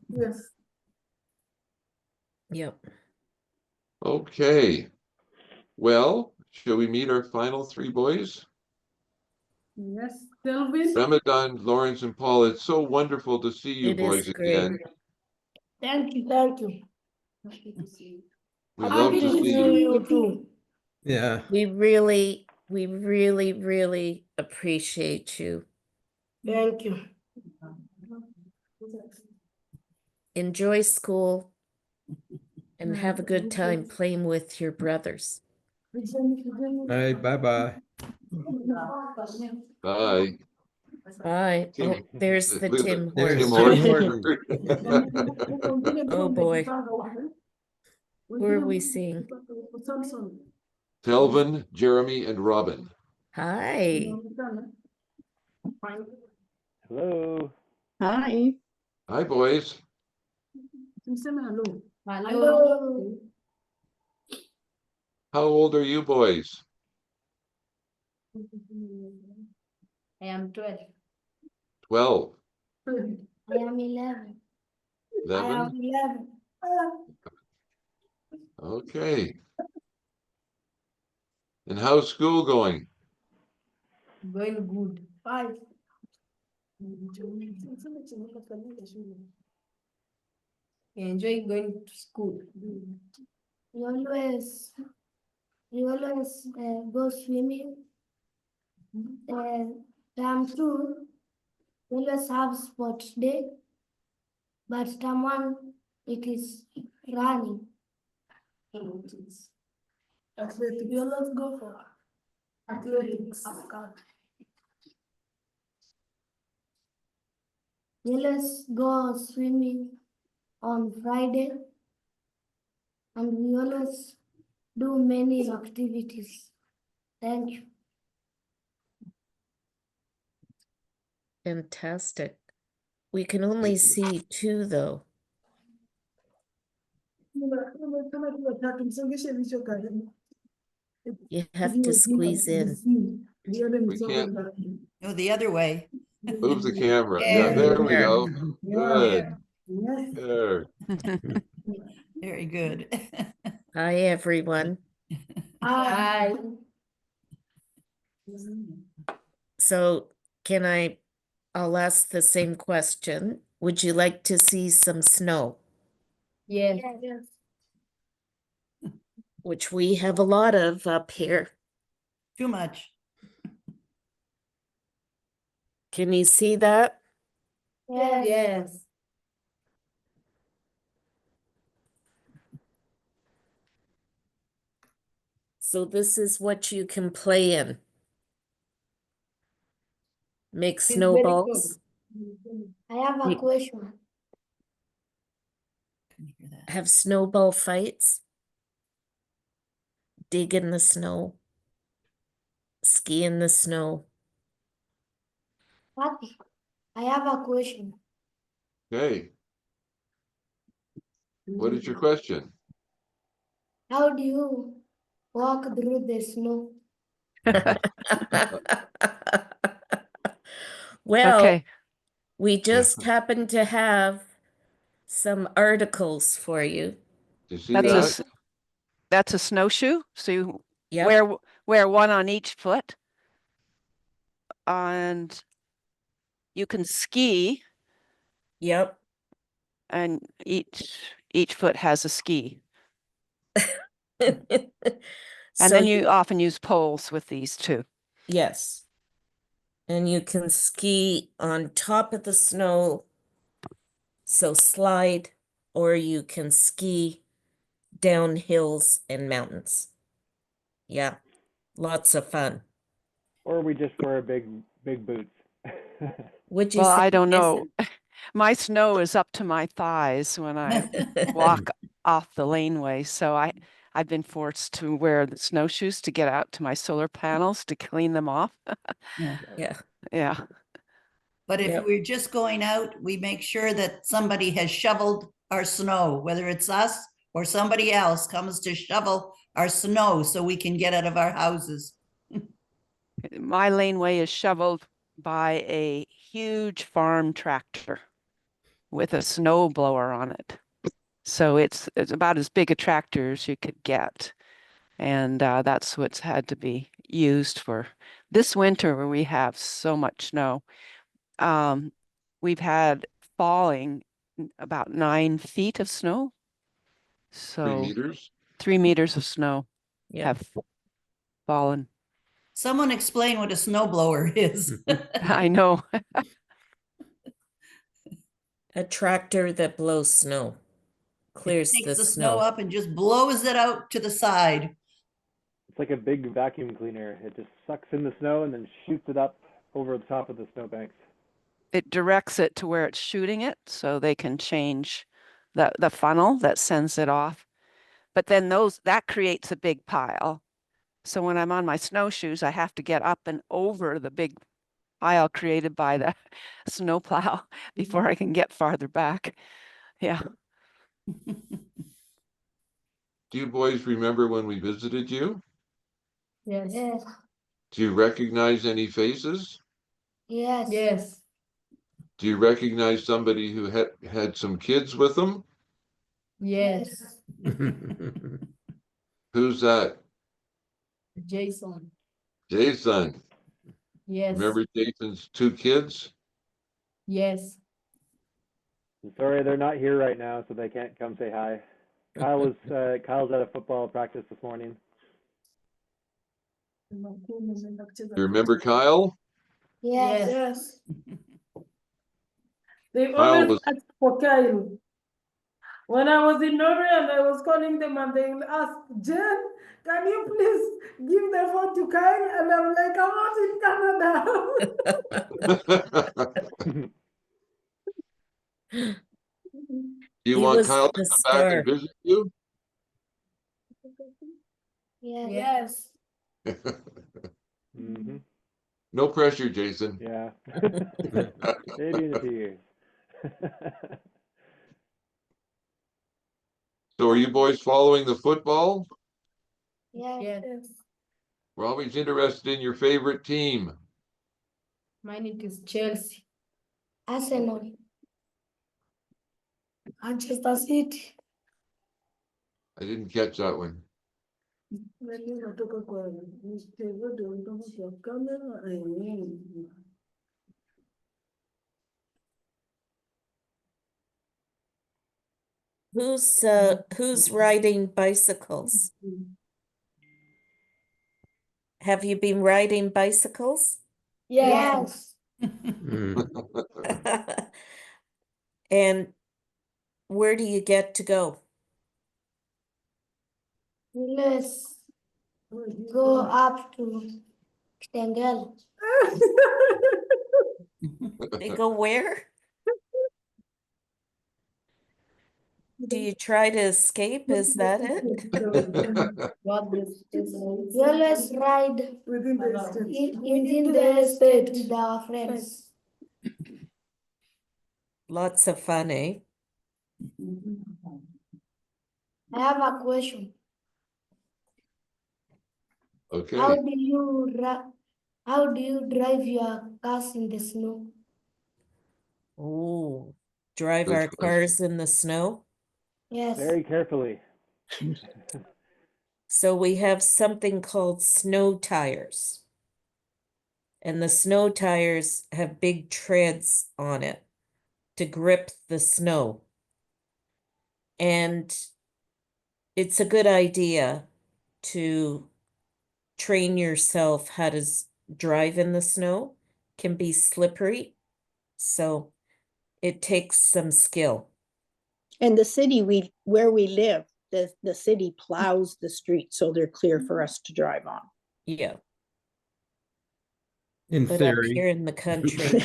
Yes. Yep. Okay. Well, shall we meet our final three boys? Yes. Kelvin. Ramadan, Lawrence, and Paul, it's so wonderful to see you It is boys great. again. Thank you, thank you. We love to see you. You too. Yeah. We really, really appreciate you. Thank you. Enjoy school and have a good time playing with your brothers. Hey, bye-bye. Bye. Bye. Tim, Oh, there's the look at Tim There's horse. Tim Horton. Oh boy. Who are we seeing? Telvin, Jeremy, and Robin. Hi. Hello. Hi. Hi, boys. Hello. How old are you boys? I am 12. 12, I am 11. I 11? am 11. Okay. And how's school going? Going good. 5. Enjoy going to school. We always go swimming. And term 2, we always have sports day. But term 1, it is running. Athletics. We always go for athletics. We always go swimming on Friday. And we always do many activities. Thank you. Fantastic. We can only see 2 though. You have to squeeze in. We can't No, the other way. move the camera. Yeah, there we go. Good. There. Very good. Hi, everyone. Hi. So I'll ask the same question. Would you like to see some snow? Yes. Which we have a lot of up here. Too much. Can you see that? Yes. So this is what you can play in. Make snowballs. I have a Make- question. Couldn't hear that. Have snowball fights. Dig in the snow. Ski in the snow. Papi, I have a question. Okay. What is your question? How do you walk through the snow? Well, Okay, we just happen to have some articles for you. Do you see that's that? that's a snowshoe. So you Yep. wear one on each foot. And you can ski, Yep. and each foot has a ski. And So then you often use poles with these too. yes. And you can ski on top of the snow, so slide, or you can ski down hills and mountains. Yeah, lots of fun. Or we just wear big boots. Would you Well, say, I don't yes? know. My snow is up to my thighs when I walk off the laneway. So I've been forced to wear the snowshoes to get out to my solar panels to clean them off. Yeah. Yeah. Yeah. But if Yep. we're just going out, we make sure that somebody has shoveled our snow, whether it's us or somebody else comes to shovel our snow so we can get out of our houses. My laneway is shoveled by a huge farm tractor with a snow blower on it. So it's about as big a tractor as you could get. And that's what's had to be used for this winter where we have so much snow. We've had falling about 9 feet of snow. 3 So meters. 3 meters of snow Yeah. have fallen. Someone explain what a snowblower is. I know. A tractor that blows snow, clears Takes the the snow snow. up and just blows it out to the side. It's like a big vacuum cleaner. It just sucks in the snow and then shoots it up over the top of the snowbanks. It directs it to where it's shooting it so they can change the funnel that sends it off. But then that creates a big pile. So when I'm on my snowshoes, I have to get up and over the big pile created by the snowplow before I can get farther back. Yeah. Do you boys remember when we visited you? Yes. Yes. Do you recognize any faces? Yes. Yes. Do you recognize somebody who had some kids with them? Yes. Who's that? Jason. Jason. Yes. Remember Jason's 2 kids? Yes. I'm sorry they're not here right now, so they can't come say hi. Kyle's at a football practice this morning. You remember Kyle? Yes. Yes. They Kyle always was ask for Kyle. When I was in Norway and I was calling them and they will ask, Jen, can you please give the phone to Kyle? And I'm like, I'm not in Canada. You He want was Kyle to the come back and star. visit you? Yes. Mm-hmm. No pressure, Jason. Yeah. Maybe in a few years. So are you boys following the football? Yes. Yes. We're always interested in your favorite team. My name is Chelsea. Arsenal. Manchester City. I didn't catch that one. Who's riding bicycles? Have you been riding bicycles? Yes. And where do you get to go? Let's go up to Stengel. They go where? Do you try to escape? Is that it? We always ride within the state with our friends. Lots of fun, eh? I have a question. Okay. How do you drive your cars in the snow? Oh, drive Good our question. cars in the snow? Yes. Very carefully. So we have something called snow tires. And the snow tires have big treads on it to grip the snow. And it's a good idea to train yourself how to drive in the snow. Can be slippery, so it takes some skill. And the city where we live, the city plows the streets so they're clear for us to drive on. Yeah, In but up theory. here in the country.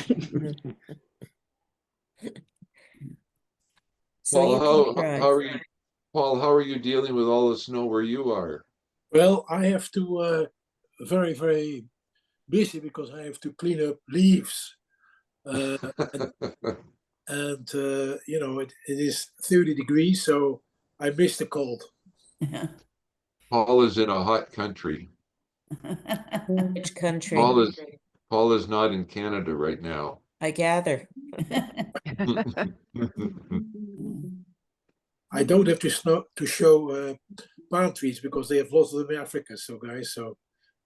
So Well, you can how drive. are you Paul, how are you dealing with all the snow where you are? Well, I have to very, very busy because I have to clean up leaves. Uh, and you know, it is 30 degrees, so I miss the cold. Paul is in a hot country. Which country? Paul is not in Canada right now. I gather. I don't have to show palm trees because they have lots of them in Africa. So guys, so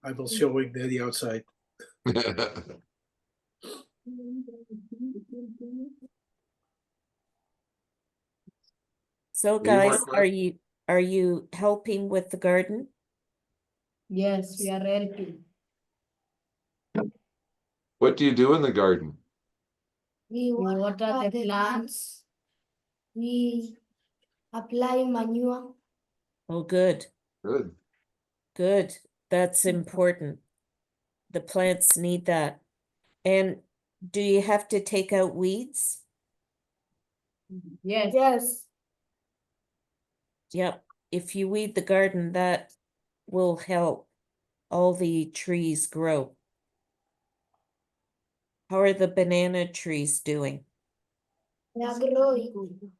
I will showing the outside. So Any more guys, are you helping with the garden? Yes, we are helping. What do you do in the garden? We water the plants. We apply manure. Oh, good, Good. good. That's important. The plants need that. And do you have to take out weeds? Yes. Yes. Yep. If you weed the garden, that will help all the trees grow. How are the banana trees doing? They are growing.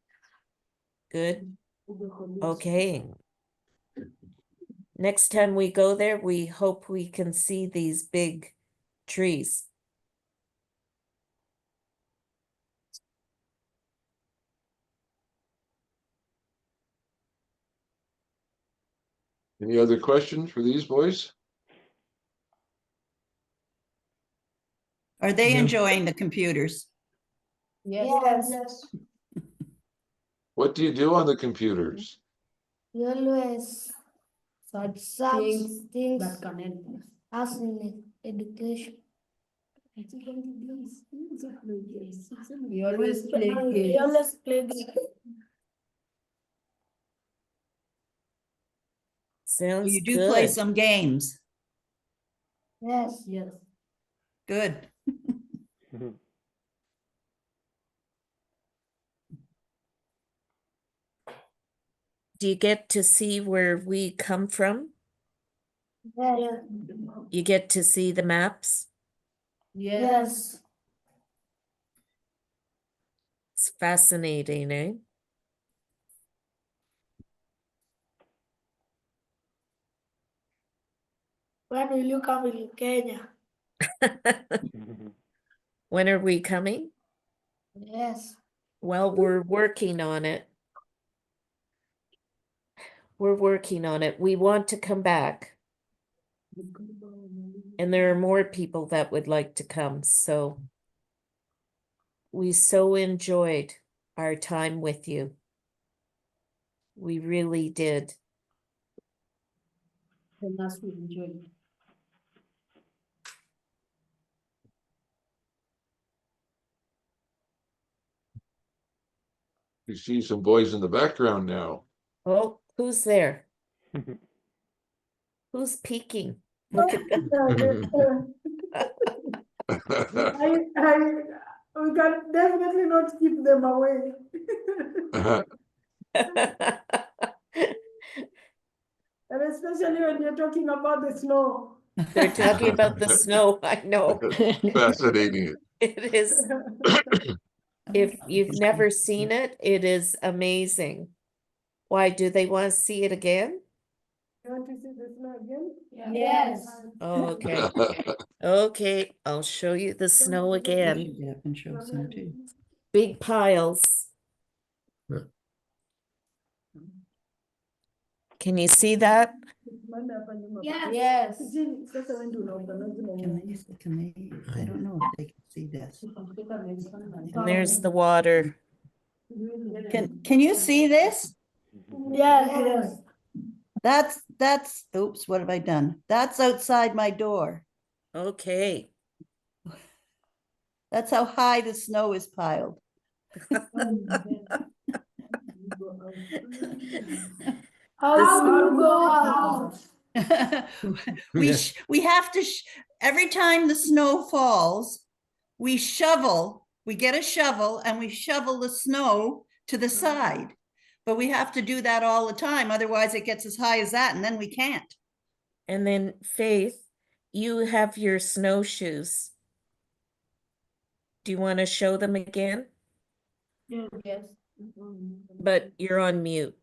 Good. Okay. Next time we go there, we hope we can see these big trees. Any other questions for these boys? Are they enjoying the computers? Yes. What do you do on the computers? We always search things that can help us in education. We always play games. Sounds You do play good. some games. Yes. Good. Do you get to see where we come from? Yes. You get to see the maps? Yes. It's fascinating, eh? When will you come in Kenya? When are we coming? Yes. Well, we're working on it. We're working on it. We want to come back. And there are more people that would like to come. So we so enjoyed our time with you. We really did. And that's what we enjoyed. You see some boys in the background now. Oh, who's there? Who's peeking? Look at that. We can definitely not keep them away. And especially when you're talking about the snow. They're talking about the snow. I know. Fascinating. It is. If you've never seen it, it is amazing. Why do they want to see it again? You want to see the snow again? Yes. Oh, okay. Okay, I'll show you the snow again. Get up and show some too. Big piles. Can you see that? Yes. I don't know if they can see this. And there's the water. Can you see this? Yes. That's, oops, what have I done? That's outside my door. Okay. That's how high the snow is piled. How do you go out? We have to, every time the snow falls, we get a shovel and we shovel the snow to the side. But we have to do that all the time. Otherwise it gets as high as that and then we can't. And then Faith, you have your snowshoes. Do you want to show them again? Yes. But you're on mute.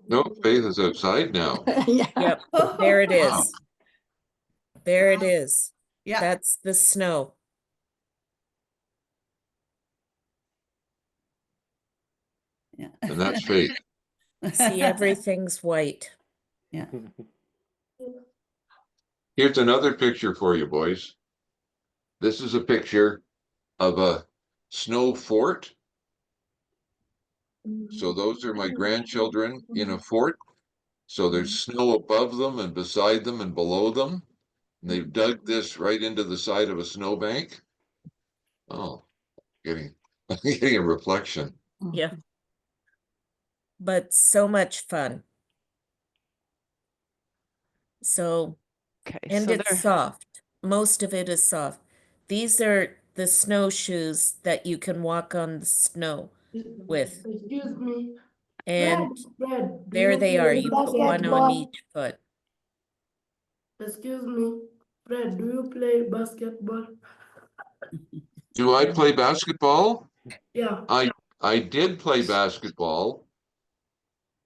No, Faith is outside now. Yeah. Yep, there it Wow. is. There it is. Yeah. That's the snow. Yeah. And that's Faith. See, everything's white. Yeah. Here's another picture for you, boys. This is a picture of a snow fort. So those are my grandchildren in a fort. So there's snow above them and beside them and below them. And they've dug this right into the side of a snowbank. Oh, getting a reflection. Yeah. But so much fun. So, Okay, and so it's there, soft. Most of it is soft. These are the snowshoes that you can walk on the snow with. Excuse me. And Fred, do there you they play are. You put one on basketball? each foot. Excuse me. Fred, do you play basketball? Do I play basketball? Yeah. I did play basketball.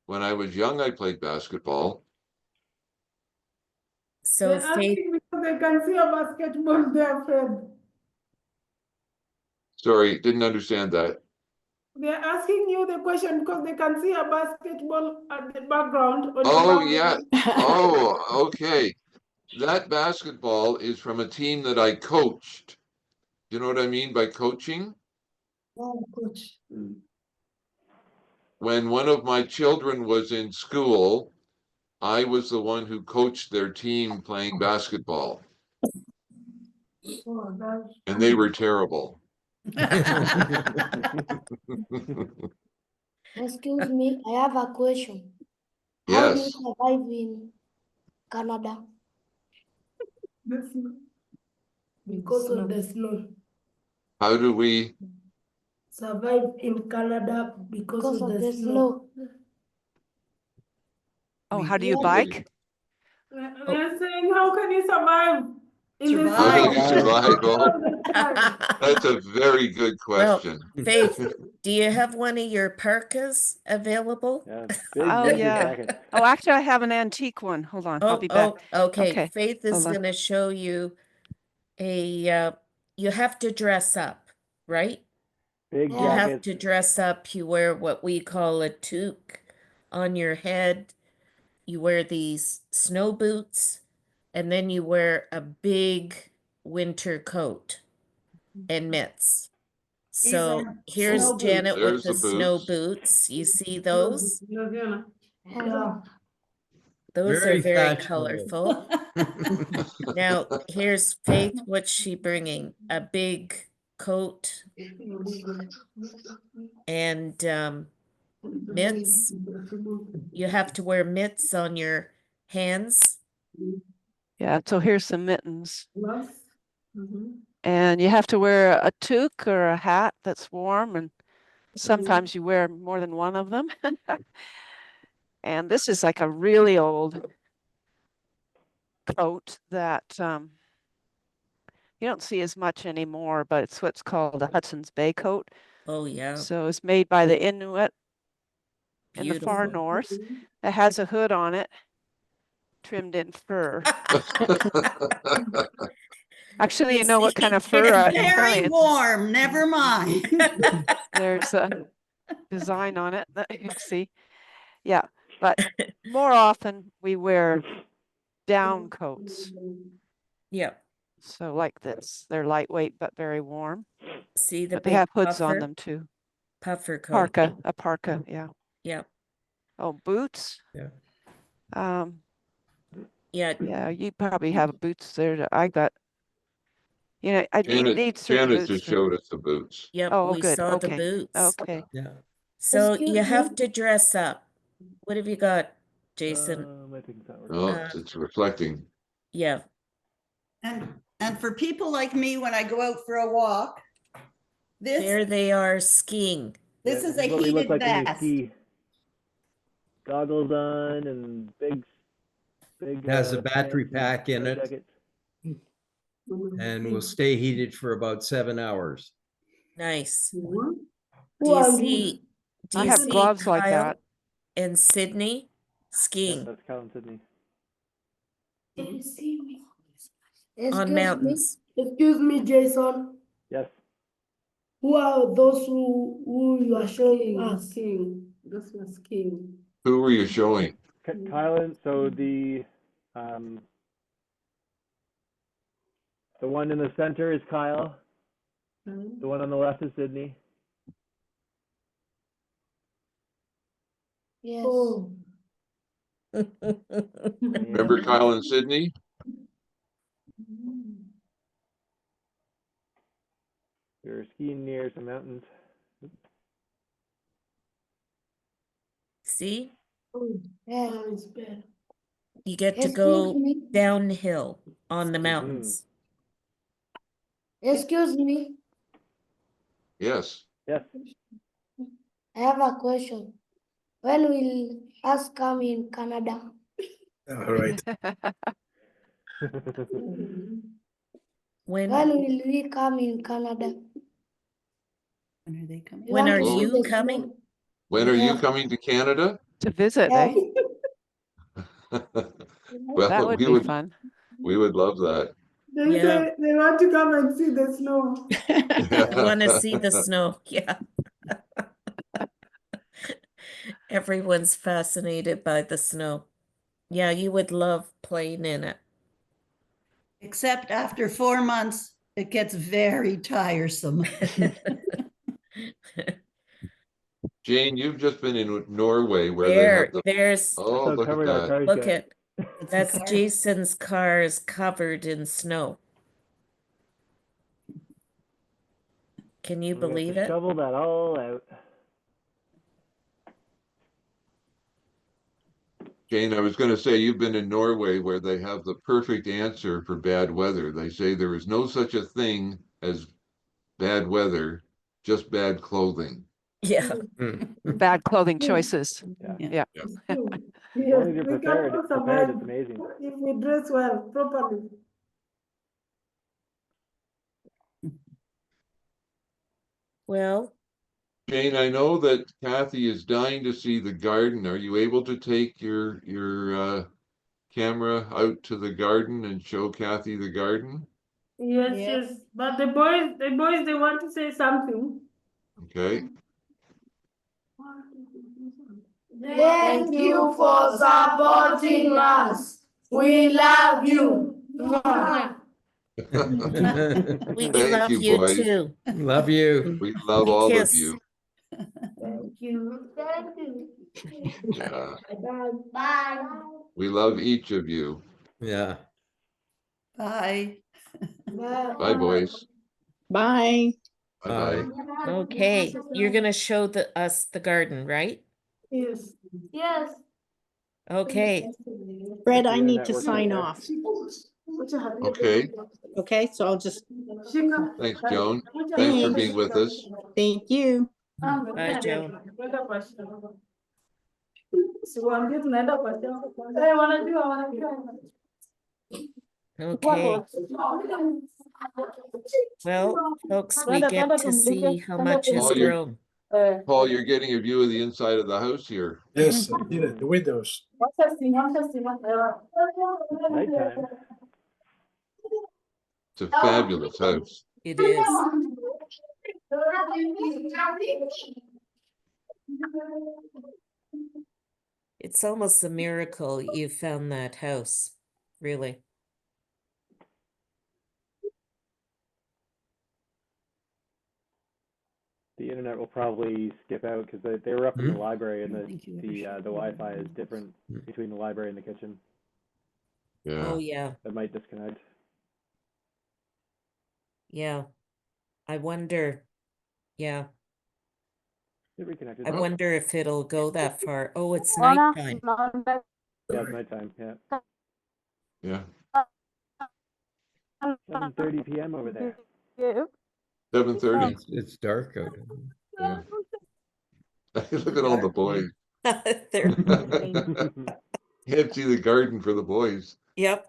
When I was young, I played basketball. So They're Faith, asking because they can see a basketball there, Fred. Sorry, didn't understand that. They're asking you the question because they can see a basketball at the background. On Oh, the yeah. background. Oh, okay. That basketball is from a team that I coached. You know what I mean by coaching? Coach. When one of my children was in school, I was the one who coached their team playing basketball, Oh, that's and they were terrible. Excuse me, I have a question. How do you Yes. survive in Canada? Because of the snow. How do we? Survive in Canada because of the snow. oh, how do you Yeah. bike? They're saying, how can you survive in the How Survive. can you snow survive? Oh, all the time? that's a very good well, question. Faith, do you have one of your parkas available? Yeah, big Oh, winter yeah. jacket. Oh, actually, I have an antique one. Hold on, I'll Oh, be back. okay. Okay, Faith is hold on. going to show you a, you have to dress up, right? Big You have jackets. to dress up. You wear what we call a toque on your head. You wear these snow boots, and then you wear a big winter coat and mitts. These So are here's snow boots. Janet There's with the the snow boots. boots. You see those? Yeah. Those are Very very fashionable. colorful. Now, here's Faith. What's she bringing? A big coat and mitts. You have to wear mitts on your hands. Yeah, so here's some mittens. And you have to wear a toque or a hat that's warm, and sometimes you wear more than one of them. And this is like a really old coat that you don't see as much anymore, but it's what's called a Hudson's Bay coat. Oh, yeah. So it's made by the Inuit in the far Beautiful. north. It has a hood on it, trimmed in fur. Actually, you know what kind of fur It's I'm very carrying. warm, never mind. There's a design on it that you can see. Yeah, but more often we wear down coats. Yep. So like this, they're lightweight but very warm. See the But they big have hoods on puffer? them too. Puffer coat. Parka, a parka, yeah. Yep. Oh, boots. Yeah. Yeah. Yeah, you probably have boots there that I got. You know, I Janet, need certain Janet boots just for. showed us the boots. Yep. Oh, We good. saw the Okay. boots. Okay. Yeah. So Excuse you have me. to dress up. What have you got, Jason? I think that works. Oh, it's reflecting. Yeah. And for people like me, when I go out for a walk, This, There they are skiing. this Yeah, is a what we look heated like when you vest. ski. Goggles on and big It has a battery pants and pack in sweat it jacket. and will stay heated for about 7 hours. Nice. Who Do you are see, do I you have see gloves like Kyle that. and Sydney Yep, skiing that's Kyle and Sydney. on mountains? Excuse me, Jason. Yes. Who are those who you are showing us? Skiing. Those who are skiing. Who were you showing? Kyle and so the one in the center is Kyle. The one on the left is Sydney. Yes. Oh. Remember Kyle and Sydney? We're skiing near some mountains. See, Yeah, it's bad. you get to Excuse go me. downhill on the mountains. Excuse me. Yes. Yes. I have a question. When will us come in Canada? All right. When When will we come in Canada? When are they coming? We when want are to see you the coming? snow. When are you Yeah. coming to Canada? To visit, eh? Well, That would we be would fun. love that. They Yeah. say they want to come and see the snow. I want to see the snow. Yeah. Everyone's fascinated by the snow. Yeah, you would love playing in it. Except after 4 months, it gets very tiresome. Jane, you've just been in Norway where they have the There's oh, look at that. look at It's that's the car. Jason's car is covered in snow. Can you We have believe to it? shovel that all out. Jane, I was going to say you've been in Norway where they have the perfect answer for bad weather. They say there is no such a thing as bad weather, just bad clothing. Yeah. Bad clothing choices. Yeah. Yeah. As Yes, long as you're we can prepared, also prepared, it's survive amazing. if we dress well properly. Well, Jane, I know that Kathy is dying to see the garden. Are you able to take your camera out to the garden and show Kathy the garden? Yes, Yep. yes. But the boys, they want to say something. Okay. Thank you for supporting us. We love you. we Thank love you, you boys. too. Love you. We love A all kiss. of you. Thank you. Thank you. Yeah. Bye. We love each of you. Yeah. Bye. Bye, boys. Bye. Bye-bye. Okay, you're gonna show us the garden, right? Yes. Yes. Okay. Fred, The I need internet to works sign okay. off. Okay. Okay, so I'll just, Thanks, Joan. Thanks for being with us. thank you. Bye, Joan. Okay. Well, folks, we get to see how much is Paul, you're, grown. Paul, you're getting a view of the inside of the house here. Yes, I did it. The windows. Nighttime. It's a fabulous house. It is. It's almost a miracle you found that house, really. The internet will probably skip out because they were up in the library and the Wi-Fi is different between the library and the kitchen. Yeah. Oh, yeah. That might disconnect. Yeah. I wonder. Yeah. It reconnected. I wonder if it'll go that far. Oh, it's Anna, nighttime. Yeah, it's nighttime. Yeah. Yeah. 7:30 p.m. over there. 7:30. It's dark out. Yeah. Look at all the boys. They're Can't see the garden for the boys. Yep.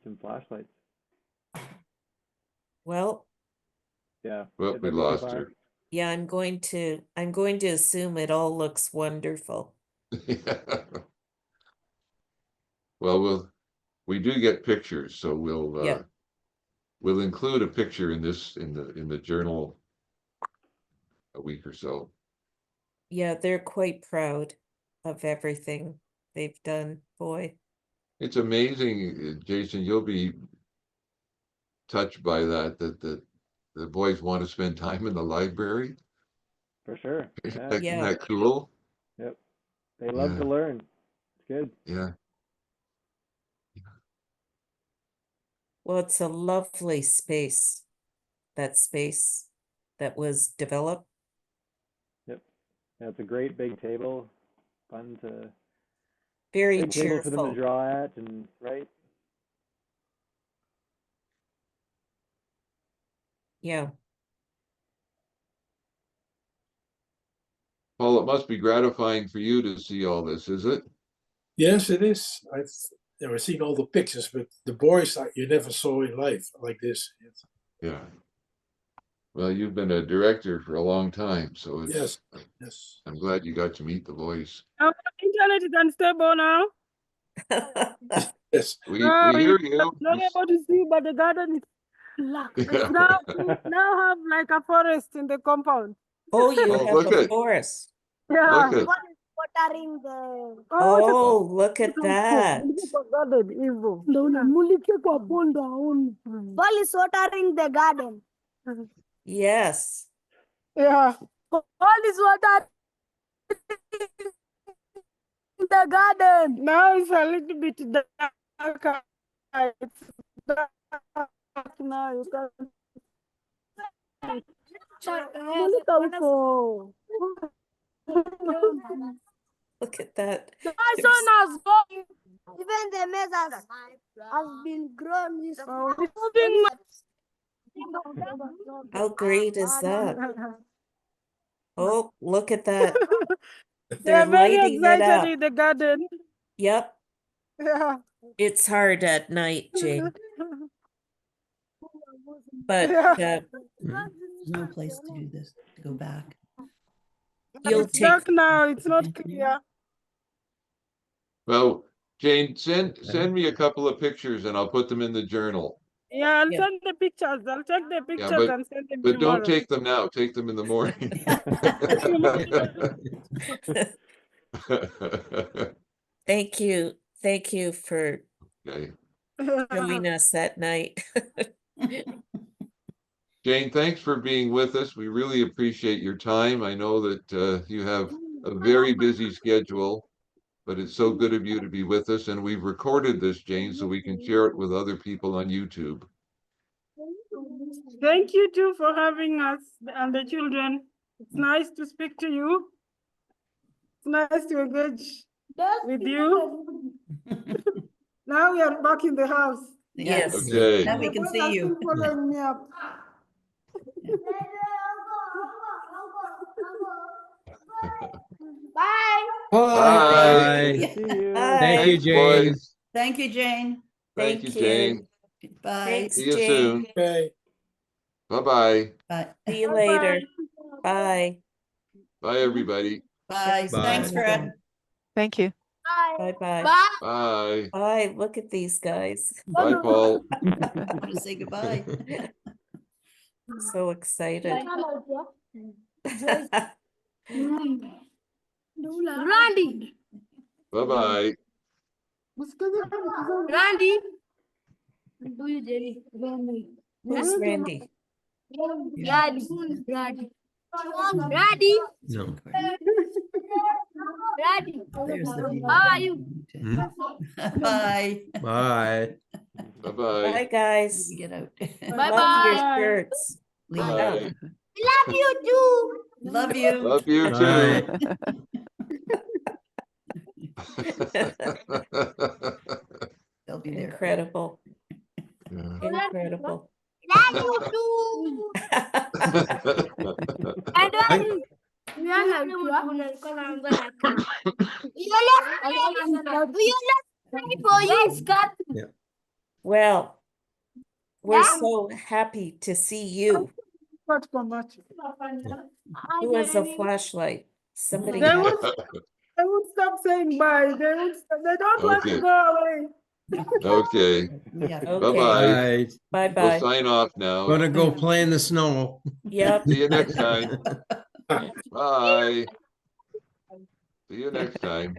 Some flashlights. Well, Yeah. Well, we lost her. yeah, I'm going to assume it all looks wonderful. Well, we do get pictures, so Yeah. we'll include a picture in the journal a week or so. Yeah, they're quite proud of everything they've done, boy. It's amazing, Jason, you'll be touched by that the boys want to spend time in the library. For sure. Yeah. Isn't that cool? Yep. They love to learn. It's good. Yeah. Well, it's a lovely space that was developed. Yep. Yeah, it's a great big table. Fun to Very big table for them to cheerful. draw at, and right. Yeah. Paul, it must be gratifying for you to see all this, is it? Yes, it is. I've never seen all the pictures, but the boys you never saw in life like this. Yeah. Well, you've been a director for a long time, so it's yes. I'm glad you got to meet the boys. Our internet is unstable now. Yes. We hear you. Not able to see, but the garden is locked. Now have like a forest in the compound. Oh, you Oh, have look a at- forest. Yeah. Look at Watering the Oh, look at that. Paul is watering the garden. Yes. Yeah. Paul is watering the garden. Now it's a little bit darker. It's dark now. You can Look at that. My There's- son has gone. Even the maize has been grown. How great is that? Oh, look at that. They're They're very lighting it excited up. in the garden. Yep. Yeah. It's hard at night, Jane. But Yeah. There's no place to do this, to go back. you'll It's take dark now. It's not clear. Well, Jane, send me a couple of pictures and I'll put them in the journal. Yeah, I'll Yeah. send the pictures. I'll take the Yeah, pictures and send them but tomorrow. don't take them now. Take them in the morning. Thank you. Thank you for Okay. showing us that night. Jane, thanks for being with us. We really appreciate your time. I know that you have a very busy schedule, but it's so good of you to be with us. And we've recorded this, Jane, so we can share it with other people on YouTube. Thank you too for having us and the children. It's nice to speak to you. It's nice to engage with you. Now we are back in the house. Yes. Okay. Now we can see you. Following me up. Bye. Bye. See you. Bye. Thank you, Thanks, Jane. boys. Thank you, Jane. Thank you, Thank you. Jane. Bye. Thanks, See you Jane. soon. Okay. Bye-bye. Bye. See you later. Bye. Bye, everybody. Bye. Bye. Thanks, Fred. Thank you. Bye bye. Bye. Bye. Bye. Look at these guys. Bye, Paul. Want to say goodbye. So excited. Randy. Bye-bye. Randy. Who's Randy? Randy. Randy. No. Randy. There's the video. How are you? Bye. Bye. Bye-bye. Bye, guys. Get out. Love your Bye. shirts. Leave Bye. it out. Love you too. Love you. Love you Bye. too. They'll be there. Incredible. Yeah. Incredible. Well, we're so happy to see you. Who has a flashlight? Somebody They has. would, they would stop saying bye. They don't want to Okay. go away. Okay. Yeah. Okay, Bye-bye. We'll bye-bye. sign off now. Gonna go play in the snow. Yep. See you next time. Bye. See you next time.